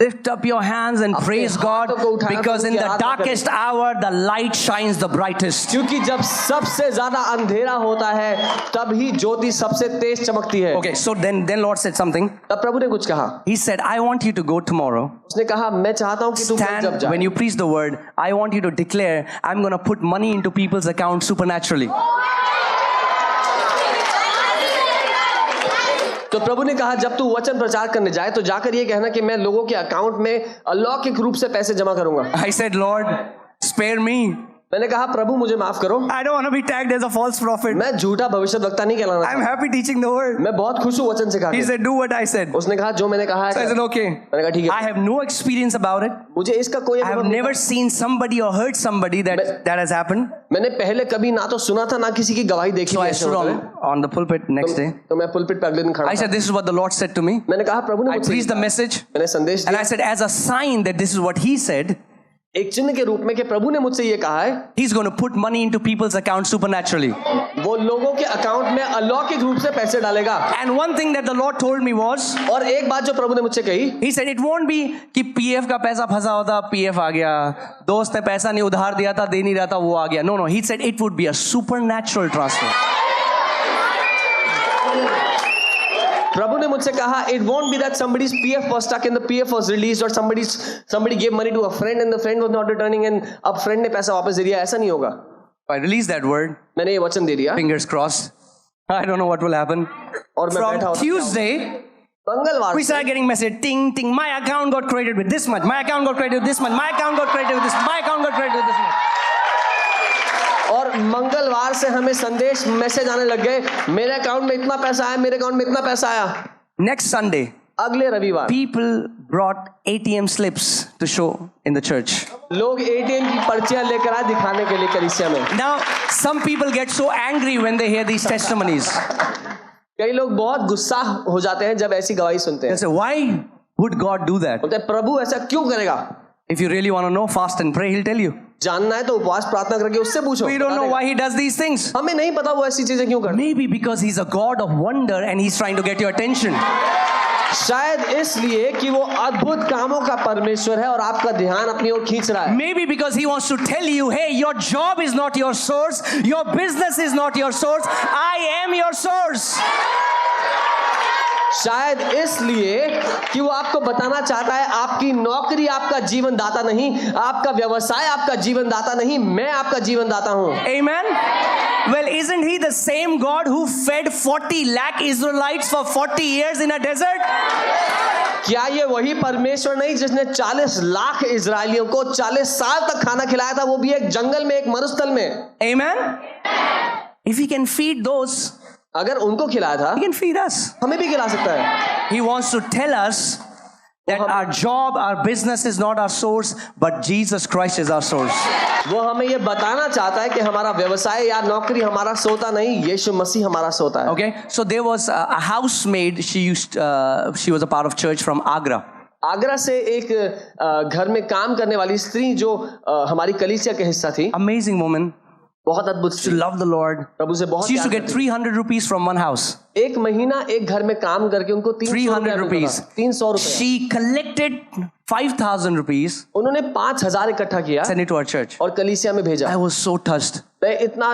lift up your hands and praise God, because in the darkest hour the light shines the brightest. क्योंकि जब सबसे ज्यादा अंधेरा होता है तब ही ज्योति सबसे तेज चमकती है। Okay, so then Lord said something. तब प्रभु ने कुछ कहा। He said, I want you to go tomorrow. उसने कहा मैं चाहता हूं कि तुम जब Stand जाओ, when you preach the word. I want you to declare, I'm going to put money into people's accounts supernaturally. तो प्रभु ने कहा जब तू वचन प्रचार करने जाए तो जाकर ये कहना कि मैं लोगों के अकाउंट में अलौकिक रूप से पैसे जमा करूंगा। I said, Lord, spare me. मैंने कहा प्रभु मुझे माफ करो, I don't want to be tagged as a false prophet. मैं झूठा भविष्यद्वक्ता नहीं कहलाना I'm चाहता। happy teaching the word. मैं बहुत खुश हूँ वचन सिखा He के। said, do what I said. उसने कहा जो मैंने कहा है So I कर। said, okay. मैंने कहा ठीक I है, have no experience about it. मुझे इसका कोई I have अनुभव नहीं never seen somebody or heard somebody that has happened. था। मैंने पहले कभी ना तो सुना था ना किसी की गवाही देखी So थी I ऐसे stood होते हुए। on the pulpit next day. तो मैं पुलपिट पे अगले दिन खड़ा I said, था। this is what the Lord said to me. मैंने कहा प्रभु ने I मुझसे preached the कहा। message. मैंने संदेश And दिया I said, as a sign that this is what He said, एक चिन्ह के रूप में कि प्रभु ने मुझसे ये कहा है He's going to put money into people's accounts supernaturally. वो लोगों के अकाउंट में अलौकिक रूप से पैसे डालेगा। And one thing that the Lord told me was, और एक बात जो प्रभु ने मुझसे कही, He said, it won't be कि PF का पैसा फंसा होता, PF आ गया, दोस्त ने पैसा नहीं उधार दिया था, दे नहीं रहा था, वो आ गया. No, He said it would be a supernatural transfer. प्रभु ने मुझसे कहा it won't be that somebody's PF was stuck and the PF was released or somebody gave money to a friend and the friend was not returning and अब friend ने पैसा वापस दे दिया, ऐसा नहीं होगा। I released that word, मैंने ये वचन दे दिया, fingers crossed. I don't know what will happen. और मैं बैठा From होता Tuesday, मंगलवार we started getting message, ting, ting, my account got credited with this much, my account got credited with this much, my account got credited with this, my account got credited with this much. और मंगलवार से हमें संदेश message आने लग गए, मेरे account में इतना पैसा आया, मेरे अकाउंट में इतना पैसा आया। Next Sunday, अगले रविवार people brought ATM slips to show in the church. लोग ATM की पर्चियां लेकर आए दिखाने के लिए कलीसिया में। Now, some people get so angry when they hear these testimonies. कई लोग बहुत गुस्सा हो जाते हैं जब ऐसी गवाही सुनते They हैं। say, why would God do that? बोलते हैं प्रभु ऐसा क्यों करेगा? If you really want to know, fast and pray, He'll tell you. जानना है तो उपवास प्रार्थना करके उससे पूछो। We don't बता know देगा। why he does these things. हमें नहीं पता वो ऐसी चीजें क्यों करता Maybe because he's a God of wonder and he's trying to get your attention. है। शायद इसलिए कि वो अद्भुत कामों का परमेश्वर है और आपका ध्यान अपनी ओर खींच रहा है। Maybe because he wants to tell you, hey, your job is not your source, your business is not your source, I am your source. शायद इसलिए कि वो आपको बताना चाहता है आपकी नौकरी आपका जीवन दाता नहीं, आपका व्यवसाय आपका जीवन दाता नहीं, मैं आपका जीवन दाता हूं। Amen. Well, isn't he the same God who fed 40 lakh Israelites for 40 years in a desert? क्या ये वही परमेश्वर नहीं जिसने 40 लाख इजरायलियों को 40 साल तक खाना खिलाया था, वो भी एक जंगल में, एक मरुस्थल में? Amen. If he can feed those, अगर उनको खिलाया था, he can feed us. हमें भी खिला सकता है। He wants to tell us that our job, our business is not our source, but Jesus Christ is our source. वो हमें ये बताना चाहता है कि हमारा व्यवसाय या नौकरी हमारा सोता नहीं, यीशु मसीह हमारा सोता है। Okay, so there was a housemaid. She was a part of church from Agra. Agra से एक घर में काम करने वाली स्त्री जो हमारी कलीसिया के हिस्सा थी, Amazing woman. बहुत अद्भुत She स्त्री, loved the Lord. प्रभु से बहुत She used to प्यार get करती 300 rupees from one house. थी। एक महीना एक घर में काम करके उनको 300 rupees. 300 रुपए। She collected 5,000 rupees, उन्होंने 5,000 इकट्ठा किया sent it to our church. और कलीसिया में भेजा। I was so touched. मैं इतना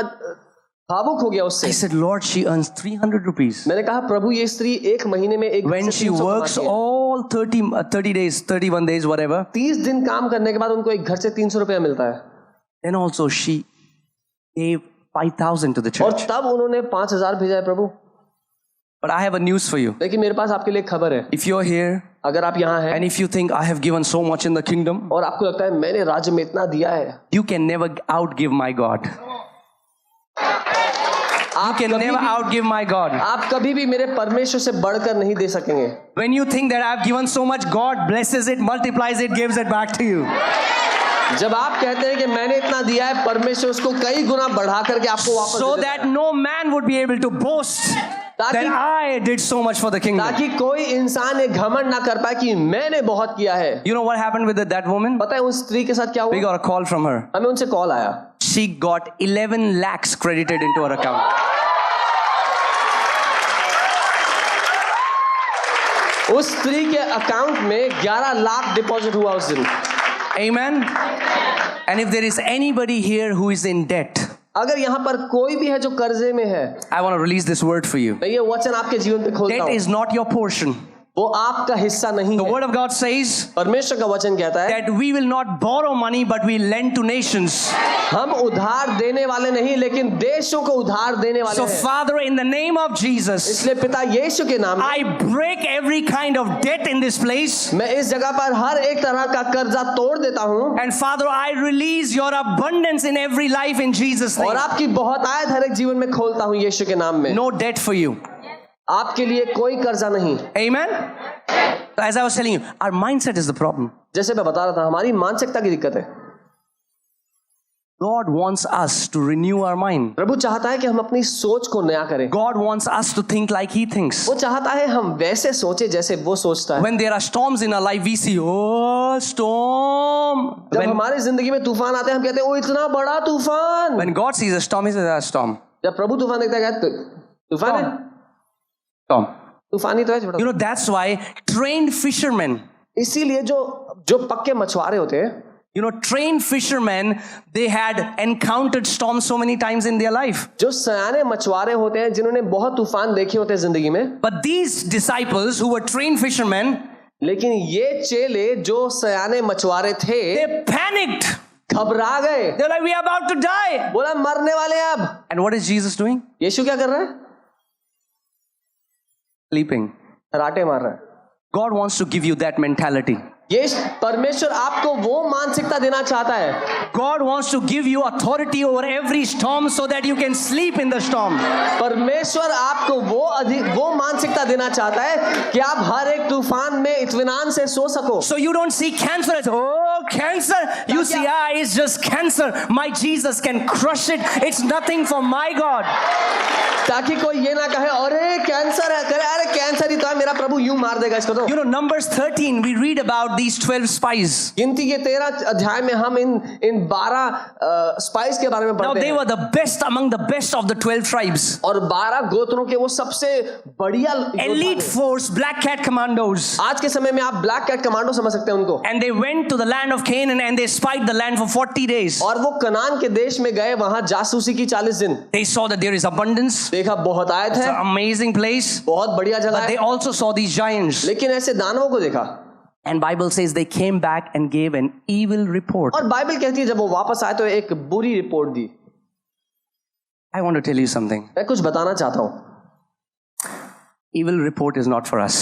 भावुक हो गया I उससे। said, Lord, she earns 300 rupees. मैंने कहा प्रभु ये स्त्री एक महीने में एक When she works all 30 days, 31 days, whatever, 30 दिन काम करने के बाद उनको एक घर से 300 रुपया मिलता है, then also she gave 5,000 to the और church. तब उन्होंने 5,000 भेजा है प्रभु। But I have a news for you. लेकिन मेरे पास आपके लिए एक खबर है, If you're here अगर आप यहाँ हैं and if you think I have given so much in the kingdom, और आपको लगता है मैंने राज्य में इतना दिया है, you can never outgive my God. You आप can कभी never भी, outgive my God. आप कभी भी मेरे परमेश्वर से बढ़कर नहीं दे सकेंगे। When you think that I've given so much, God blesses it, multiplies it, gives it back to you. जब आप कहते हैं कि मैंने इतना दिया है, परमेश्वर उसको कई गुना बढ़ा करके आपको वापस So दे देता that है। no man would be able to boast that ताकि I did so much for the kingdom. ताकि कोई इंसान ये घमंड ना कर पाए कि मैंने बहुत किया है। You know what happened with that woman? पता है उस स्त्री के साथ क्या We हुआ? got a call from her. हमें उनसे कॉल आया, She got 11 lakhs credited into her account. उस स्त्री के अकाउंट में 11 लाख डिपॉजिट हुआ उस दिन। Amen. And if there is anybody here who is in debt, अगर यहाँ पर कोई भी है जो कर्जे में है, I want to release this word for you. मैं ये वचन आपके जीवन पे खोलता Debt हूँ, is not your portion. वो आपका हिस्सा नहीं The है। word of God says परमेश्वर का वचन कहता है that we will not borrow money, but we lend to nations. हम उधार देने वाले नहीं, लेकिन देशों को उधार देने वाले So, हैं। Father, in the name of Jesus, इसलिए पिता यीशु के नाम में I break every kind of debt in this place. मैं इस जगह पर हर एक तरह का कर्जा तोड़ देता हूँ, And Father, I release your abundance in every life in Jesus' name. और आपकी बहुतायत हर एक जीवन में खोलता हूँ यीशु के नाम में। No debt for you. आपके लिए कोई कर्जा नहीं। Amen. So as I was telling you, our mindset is the problem. जैसे मैं बता रहा था, हमारी मानसिकता की दिक्कत है। God wants us to renew our mind. प्रभु चाहता है कि हम अपनी सोच को नया करें। God wants us to think like He thinks. वो चाहता है हम वैसे सोचे जैसे वो सोचता है। When there are storms in our life, we see, oh, storm. जब When, हमारी जिंदगी में तूफान आते हैं, हम कहते हैं ओ इतना बड़ा तूफान। when God sees a storm, He says, ah, storm. जब प्रभु तूफान देखता है, कहता है, तूफान है, Storm. तूफान ही तो है छोटा। You know, that's why trained fishermen, इसीलिए जो पक्के मछुआरे होते हैं, you know, trained fishermen, they had encountered storms so many times in their life. जो सयाने मछुआरे होते हैं, जिन्होंने बहुत तूफान देखे होते हैं जिंदगी में, But these disciples who were trained fishermen, लेकिन ये चेले जो सयाने मछुआरे थे, they panicked. घबरा गए। They're like, we are about to die. बोला मरने वाले हैं अब। And what is Jesus doing? यीशु क्या कर रहा है? Sleeping. राटे मार रहा है। God wants to give you that mentality. ये परमेश्वर आपको वो मानसिकता देना चाहता है। God wants to give you authority over every storm so that you can sleep in the storm. परमेश्वर आपको वो मानसिकता देना चाहता है कि आप हर एक तूफान में इत्मीनान से सो सको। So you don't see cancer as, oh, about cancer? You see, it's just cancer. My Jesus can crush it. It's nothing for my God. ताकि कोई ये ना कहे अरे कैंसर है, करे अरे कैंसर ही तो है, मेरा प्रभु यूं मार देगा इसको तो। You know, Numbers 13, we read about these 12 spies. गिनती के 13 अध्याय में हम इन 12 स्पाइस के बारे में Now, पढ़ते they हैं। were the best among the best of the 12 tribes. और 12 गोत्रों के वो सबसे बढ़िया Elite force, Black Cat Commandos. आज के समय में आप ब्लैक कैट कमांडो समझ सकते हैं उनको। And they went to the land of Canaan and they spied the land for 40 days. और वो कनान के देश में गए, वहां जासूसी की 40 दिन। They saw that there is abundance. देखा बहुत आयत It's है, an amazing place. बहुत बढ़िया जगह But they है, also saw these giants. लेकिन ऐसे दानवों को देखा। And Bible says they came back and gave an evil report. और बाइबल कहती है जब वो वापस आए तो एक बुरी report the. I want to tell you something. मैं कुछ बताना चाहता हूं। Evil report is not for us.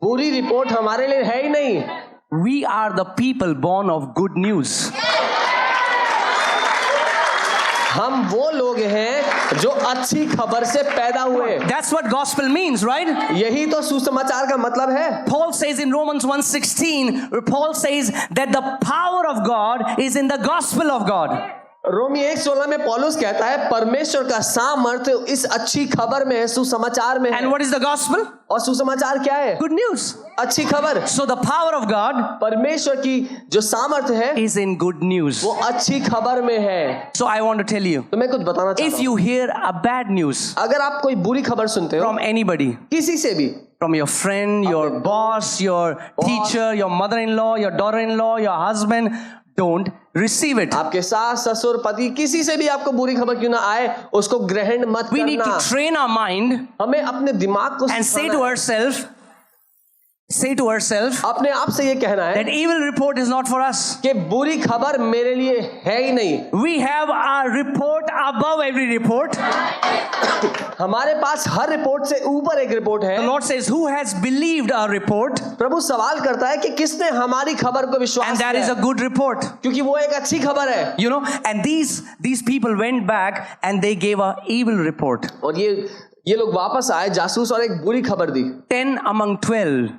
बुरी रिपोर्ट हमारे लिए है ही नहीं। We are the people born of good news. हम वो लोग हैं जो अच्छी खबर से पैदा हुए। That's what gospel means, right? यही तो सुसमाचार का मतलब है। Paul says in Romans 1:16, Paul says that the power of God is in the gospel of God. रोमी 1:16 में पौलुस कहता है परमेश्वर का सामर्थ्य इस अच्छी खबर में है, सुसमाचार में है। And what is the gospel? और सुसमाचार क्या है? Good news. अच्छी खबर। So the power of God परमेश्वर की जो सामर्थ्य है is in good news. वो अच्छी खबर में है। So I want to tell you, तो मैं कुछ बताना चाहता if हूं। you hear a bad news अगर आप कोई बुरी खबर सुनते हो from anybody, किसी से भी, from your friend, your boss, your teacher, your mother-in-law, your daughter-in-law, your husband, don't receive it. आपके सास ससुर पति किसी से भी आपको बुरी खबर क्यों ना आए, उसको ग्रहण मत We need करना। to train our mind हमें अपने दिमाग को and say सिखाना to है। ourselves, अपने आप से ये कहना है that evil report is not for us. कि बुरी खबर मेरे लिए है ही नहीं। We have a report above every report. हमारे पास हर रिपोर्ट से ऊपर एक रिपोर्ट है। The Lord says, who has believed our report? प्रभु सवाल करता है कि किसने हमारी खबर को विश्वास And that किया is है? a good report. क्योंकि वो एक अच्छी खबर है। You know, and these people went back and they gave a evil report. और ये लोग वापस आए जासूस और एक बुरी खबर दी। 10 among 12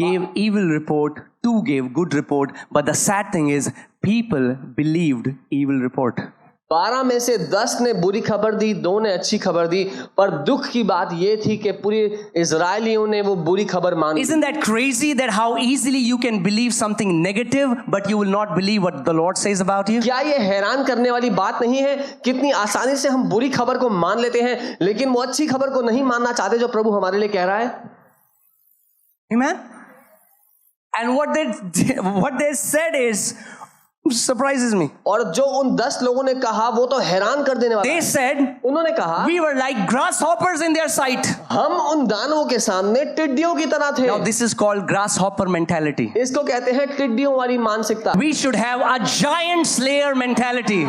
gave evil report, 2 gave good report, but the sad thing is people believed evil report. 12 में से 10 ने बुरी खबर दी, 2 ने अच्छी खबर दी, पर दुख की बात ये थी कि पूरे इजरायलियों ने वो बुरी खबर मान ली। Isn't that crazy that how easily you can believe something negative but you will not believe what the Lord says about you? क्या ये हैरान करने वाली बात नहीं है? कितनी आसानी से हम बुरी खबर को मान लेते हैं, लेकिन वो अच्छी खबर को नहीं मानना चाहते जो प्रभु हमारे लिए कह रहा है। Amen? And what they said is surprises me. और जो उन 10 लोगों ने कहा वो तो हैरान कर देने वाला They है। said, उन्होंने कहा we were like grasshoppers in their sight. हम उन दानवों के सामने टिड्डियों की तरह थे। Now this is called grasshopper mentality. इसको कहते हैं टिड्डियों वाली मानसिकता। We should have a giant slayer mentality.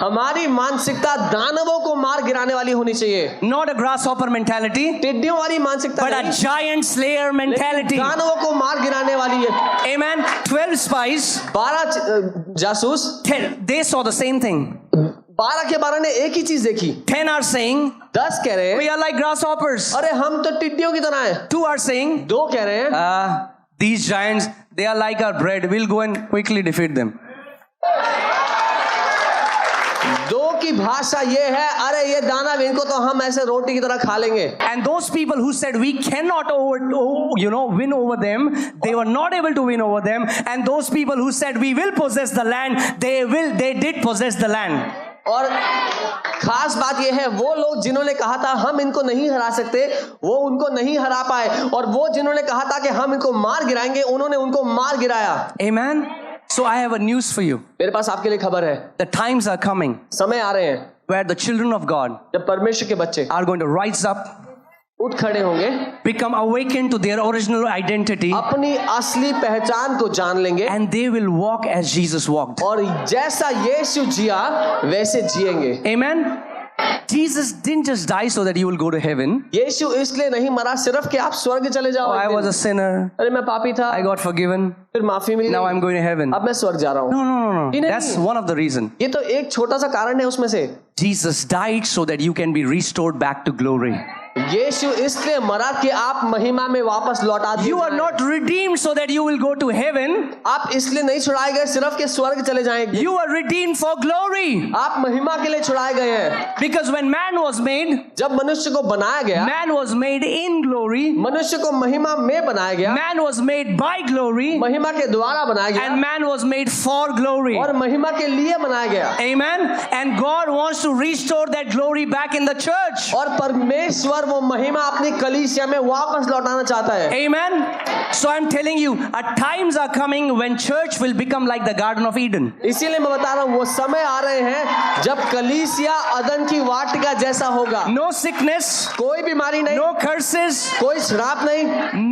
हमारी मानसिकता दानवों को मार गिराने वाली होनी चाहिए, Not a grasshopper mentality, टिड्डियों वाली मानसिकता but a नहीं, giant slayer mentality. दानवों को मार गिराने वाली है। Amen. 12 spies, 12 जासूस, 10, they saw the same thing. 12 के 12 ने एक ही चीज देखी। 10 are saying, 10 कह रहे we हैं are like grasshoppers. अरे हम तो टिड्डियों की तरह हैं। 2 are saying, 2 कह रहे हैं these giants, they are like our bread. We'll go and quickly defeat them. 2 की भाषा ये है, अरे ये दानव इनको तो हम ऐसे रोटी की तरह खा लेंगे। And those people who said we cannot win over them, they were not able to win over them. And those people who said we will possess the land, they did possess the land. और खास बात यह है, वो लोग जिन्होंने कहा था हम इनको नहीं हरा सकते, वो उनको नहीं हरा पाए, और वो जिन्होंने कहा था कि हम इनको मार गिराएंगे, उन्होंने उनको मार गिराया। Amen. So I have a news for you. मेरे पास आपके लिए खबर है, The times are coming समय आ रहे हैं where the children of God जब परमेश्वर के बच्चे are going to rise up, उठ खड़े होंगे, become awakened to their original identity, अपनी असली पहचान को जान लेंगे, and they will walk as Jesus walked. और जैसा यीशु जिया वैसे जिएंगे। Amen. Jesus didn't just die so that you will go to heaven. यीशु इसलिए नहीं मरा सिर्फ कि आप स्वर्ग चले जाओ। Oh, I was a sinner. अरे मैं पापी था, I got forgiven. फिर माफी मिली, Now I'm going to heaven. अब मैं स्वर्ग जा रहा हूँ। No. नहीं, नहीं। That's one of the reasons. ये तो एक छोटा सा कारण है उसमें से। Jesus died so that you can be restored back to glory. यीशु इसलिए मरा कि आप महिमा में वापस लौटा दिए You are जाएं। not redeemed so that you will go to heaven. आप इसलिए नहीं छुड़ाए गए सिर्फ कि स्वर्ग चले जाएंगे। You are redeemed for glory. आप महिमा के लिए छुड़ाए गए हैं। Because when man was made, जब मनुष्य को बनाया गया, man was made in glory. मनुष्य को महिमा में बनाया गया, Man was made by glory. महिमा के द्वारा बनाया गया And man was made for glory. और महिमा के लिए बनाया गया। Amen. And God wants to restore that glory back in the church. और परमेश्वर वो महिमा अपनी कलीसिया में वापस लौटाना चाहता है। Amen. So I'm telling you, times are coming when church will become like the Garden of Eden. इसीलिए मैं बता रहा हूँ वो समय आ रहे हैं जब कलीसिया अदन की वाटिका जैसा होगा। No sickness, कोई बीमारी नहीं, no curses, कोई श्राप नहीं,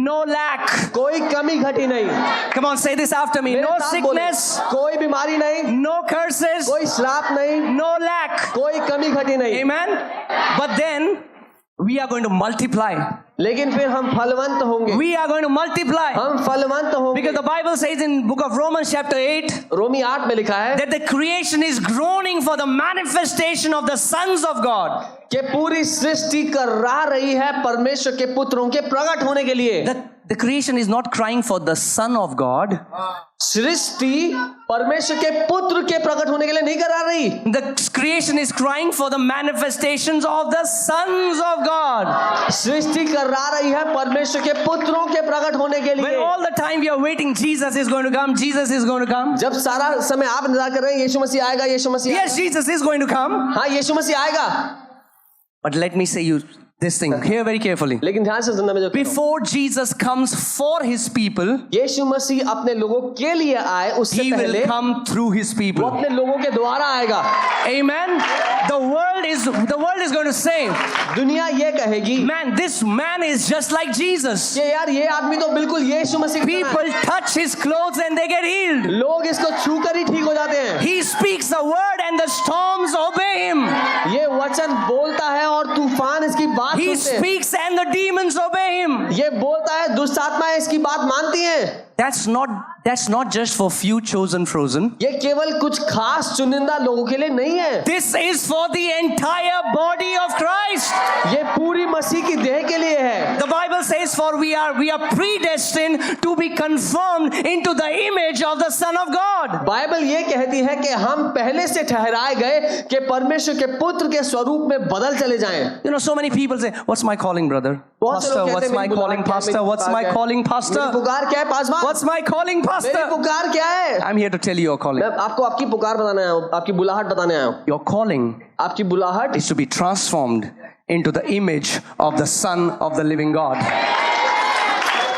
no lack. कोई कमी घटी नहीं। Come on, say this after me. मेरे No साथ बोले, sickness, कोई बीमारी नहीं, no curses, कोई श्राप नहीं, no lack. कोई कमी घटी नहीं। Amen. But then we are going to multiply. लेकिन फिर हम फलवंत होंगे, We are going to multiply. हम फलवंत होंगे। Because the Bible says in book of Romans chapter 8 रोमी 8 में लिखा है that the creation is groaning for the manifestation of the sons of God. कि पूरी सृष्टि कर रही है परमेश्वर के पुत्रों के प्रकट होने के लिए। The creation is not crying for the Son of God. सृष्टि परमेश्वर के पुत्र के प्रकट होने के लिए नहीं करा रही। The creation is crying for the manifestations of the sons of God. सृष्टि कर रही है परमेश्वर के पुत्रों के प्रकट होने के When लिए। all the time we are waiting, Jesus is going to come, Jesus is going to come. जब सारा समय आप इंतजार कर रहे हैं यीशु मसीह आएगा, यीशु मसीह Yes, Jesus is going to come. हाँ यीशु मसीह आएगा। But let me say you this thing. Hear very carefully. लेकिन ध्यान से सुनना मुझे। Before Jesus comes for his people, यीशु मसीह अपने लोगों के लिए आए उससे he पहले will come through his वो people. अपने लोगों के द्वारा आएगा। Amen. The world is going to say, दुनिया ये कहेगी man, this man is just like Jesus. कि यार ये आदमी तो बिल्कुल यीशु मसीह की तरह People touch his clothes and they get healed. है। लोग इसको छूकर ही ठीक हो जाते हैं। He speaks the word and the storms obey him. ये वचन बोलता है और तूफान इसकी बात He सुनते हैं। speaks and the demons obey him. ये बोलता है दुष्ट आत्माएं इसकी बात मानती हैं। That's not just for few chosen frozen. ये केवल कुछ खास चुनिंदा लोगों के लिए नहीं है। This is for the entire body of Christ. ये पूरी मसीह की देह के लिए है। The Bible says, for we are predestined to be conformed into the image of the Son of God. Bible ये कहती है कि हम पहले से ठहराए गए कि परमेश्वर के पुत्र के स्वरूप में बदल चले जाएं। You know, so many people say, what's my calling, brother? बहुत से Pastor, लोग कहते what's हैं, my मेरी calling, पुकार क्या है, pastor? मेरी What's पुकार my क्या है? calling, मेरी pastor? पुकार क्या है पासवान? What's my calling, मेरी pastor? पुकार क्या है? I'm here to tell you your calling. मैं आपको आपकी पुकार बताने आया हूँ, आपकी बुलाहट बताने आया हूँ। Your calling आपकी बुलाहट is to be transformed into the image of the Son of the living God.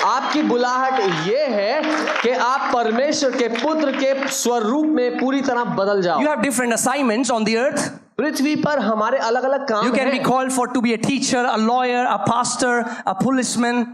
आपकी बुलाहट ये है कि आप परमेश्वर के पुत्र के स्वरूप में पूरी तरह बदल जाओ। You have different assignments on the earth. पृथ्वी पर हमारे अलग अलग काम You can be हैं। called for to be a teacher, a lawyer, a pastor, a policeman.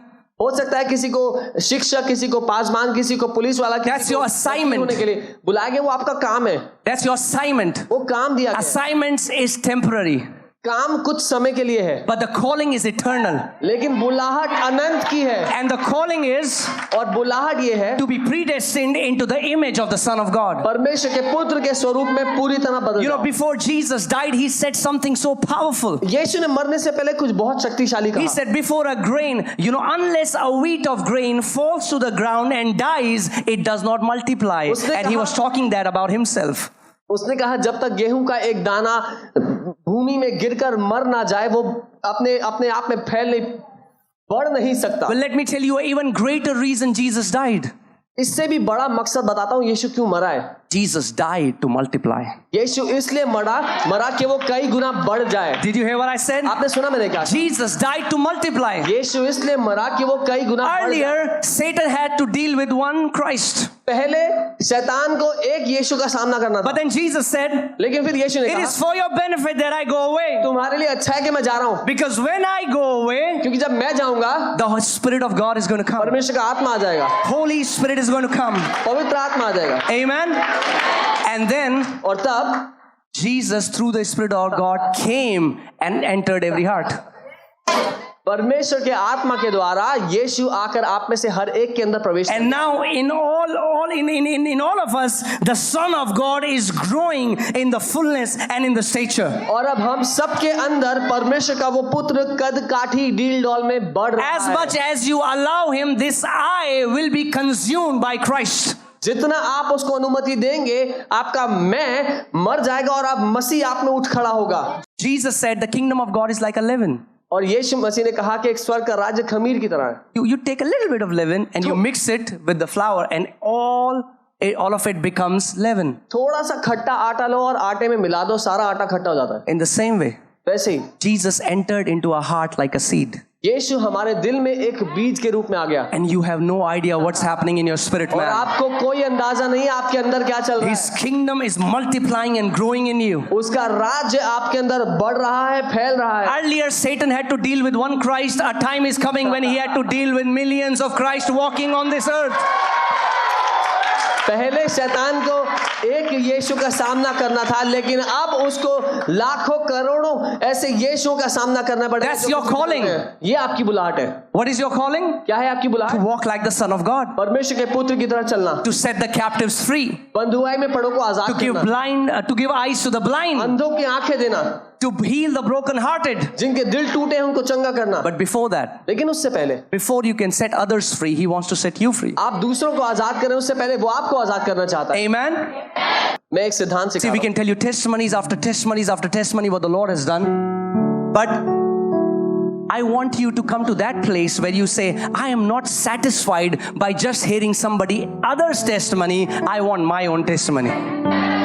हो सकता है किसी को शिक्षक, किसी को पासवान, किसी को पुलिस वाला, That's किसी your को assignment. होने के लिए बुलाया गया। वो आपका काम है, That's your assignment. वो काम दिया गया। Assignments is temporary, काम कुछ समय के लिए है, but the calling is eternal. लेकिन बुलाहट अनंत की है। And the calling is और बुलाहट ये है to be predestined into the image of the Son of God. परमेश्वर के पुत्र के स्वरूप में पूरी तरह बदल You know, जाओ। before Jesus died, he said something so powerful. यीशु ने मरने से पहले कुछ बहुत शक्तिशाली He कहा। said, before a grain, you know, unless a wheat of grain falls to the ground and dies, it does not multiply. उसने And he कहा- was talking that about himself. उसने कहा जब तक गेहूं का एक दाना भूमि में गिरकर मर ना जाए वो अपने अपने आप में फैल नहीं, बढ़ नहीं सकता। Well, let me tell you an even greater reason Jesus died. इससे भी बड़ा मकसद बताता हूं यीशु क्यों मरा है। Jesus died to multiply. यीशु इसलिए मरा कि वो कई गुना बढ़ जाए। Did you hear what I said? आपने सुना मैंने कहा? Jesus died to multiply. यीशु इसलिए मरा कि वो कई गुना बढ़ जाए। Earlier, Satan had to deal with one Christ. पहले शैतान को एक यीशु का सामना करना था, But then Jesus said, लेकिन फिर यीशु ने it कहा is for your benefit that I go away. तुम्हारे लिए अच्छा है कि मैं जा रहा हूं, Because when I go away, क्योंकि जब मैं जाऊंगा the Spirit of God is going to come. परमेश्वर का आत्मा आ जाएगा, Holy Spirit is going to come. पवित्र आत्मा आ जाएगा। Amen. And then और तब Jesus, through the Spirit of God, came and entered every heart. परमेश्वर के आत्मा के द्वारा यीशु आकर आप में से हर एक के अंदर प्रवेश And now in all of us, the Son of God is growing in the fullness and in the stature. और अब हम सबके अंदर परमेश्वर का वो पुत्र कद काठी डील डॉल में बढ़ रहा As है। much as you allow him, this I will be consumed by Christ. जितना आप उसको अनुमति देंगे, आपका मैं मर जाएगा और आप मसीह आप में उठ खड़ा होगा। Jesus said the kingdom of God is like a leaven. और यीशु मसीह ने कहा कि एक स्वर्ग का राज्य खमीर की तरह है। You take a little bit of leaven and you mix it with the flour and all of it becomes leaven. थोड़ा सा खट्टा आटा लो और आटे में मिला दो, सारा आटा खट्टा हो जाता है। In the same way, वैसे ही Jesus entered into our heart like a seed. यीशु हमारे दिल में एक बीज के रूप में आ गया And you have no idea what's happening in your spirit, और man. आपको कोई अंदाजा नहीं है आपके अंदर क्या चल रहा His kingdom is multiplying and growing in you. है। उसका राज्य आपके अंदर बढ़ रहा है, फैल रहा है। Earlier, Satan had to deal with one Christ. A time is coming when he had to deal with millions of Christ walking on this earth. पहले शैतान को एक यीशु का सामना करना था, लेकिन अब उसको लाखों करोड़ों ऐसे यीशुओं का सामना करना पड़ेगा। That's your calling. ये आपकी बुलाहट है। What is your calling? क्या है आपकी To बुलाहट? walk like the Son of God. परमेश्वर के पुत्र की तरह चलना, To set the captives free. बंधुआई में पड़ों को To आजाद give करना, to give eyes to the blind. अंधों की आंखें देना, To heal the brokenhearted. जिनके दिल टूटे हैं उनको चंगा करना। But before that, लेकिन उससे पहले before you can set others free, he wants to set you free. आप दूसरों को आजाद करें, उससे पहले वो आपको आजाद करना चाहता है। Amen. मैं एक सिद्धांत See, सिखा we रहा can tell you testimonies after testimonies after testimony what the Lord has done. But I want you to come to that place where you say, I am not satisfied by just hearing somebody else's testimony. I want my own testimony.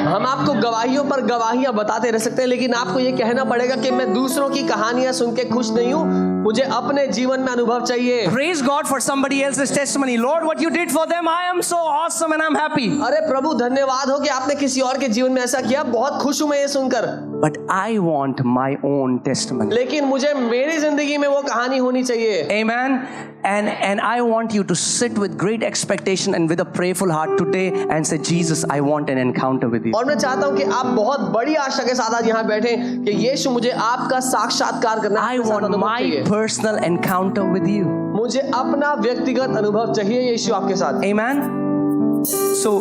हम आपको गवाहियों पर गवाहियां बताते रह सकते हैं, लेकिन आपको ये कहना पड़ेगा कि मैं दूसरों की कहानियां सुन के खुश नहीं हूं, मुझे अपने जीवन में अनुभव चाहिए। Praise God for somebody else's testimony. Lord, what you did for them, I am so awesome and I'm happy. अरे प्रभु धन्यवाद हो कि आपने किसी और के जीवन में ऐसा किया, बहुत खुश हूं मैं ये सुनकर। But I want my own testimony. लेकिन मुझे मेरी जिंदगी में वो कहानी होनी चाहिए। Amen. And I want you to sit with great expectation and with a prayerful heart today and say, Jesus, I want an encounter with you. और मैं चाहता हूं कि आप बहुत बड़ी आशा के साथ आज यहाँ बैठे कि यीशु मुझे आपका साक्षात्कार करना है, I आपके साथ want अनुभव my चाहिए। personal encounter with you. मुझे अपना व्यक्तिगत अनुभव चाहिए यीशु आपके साथ। Amen. So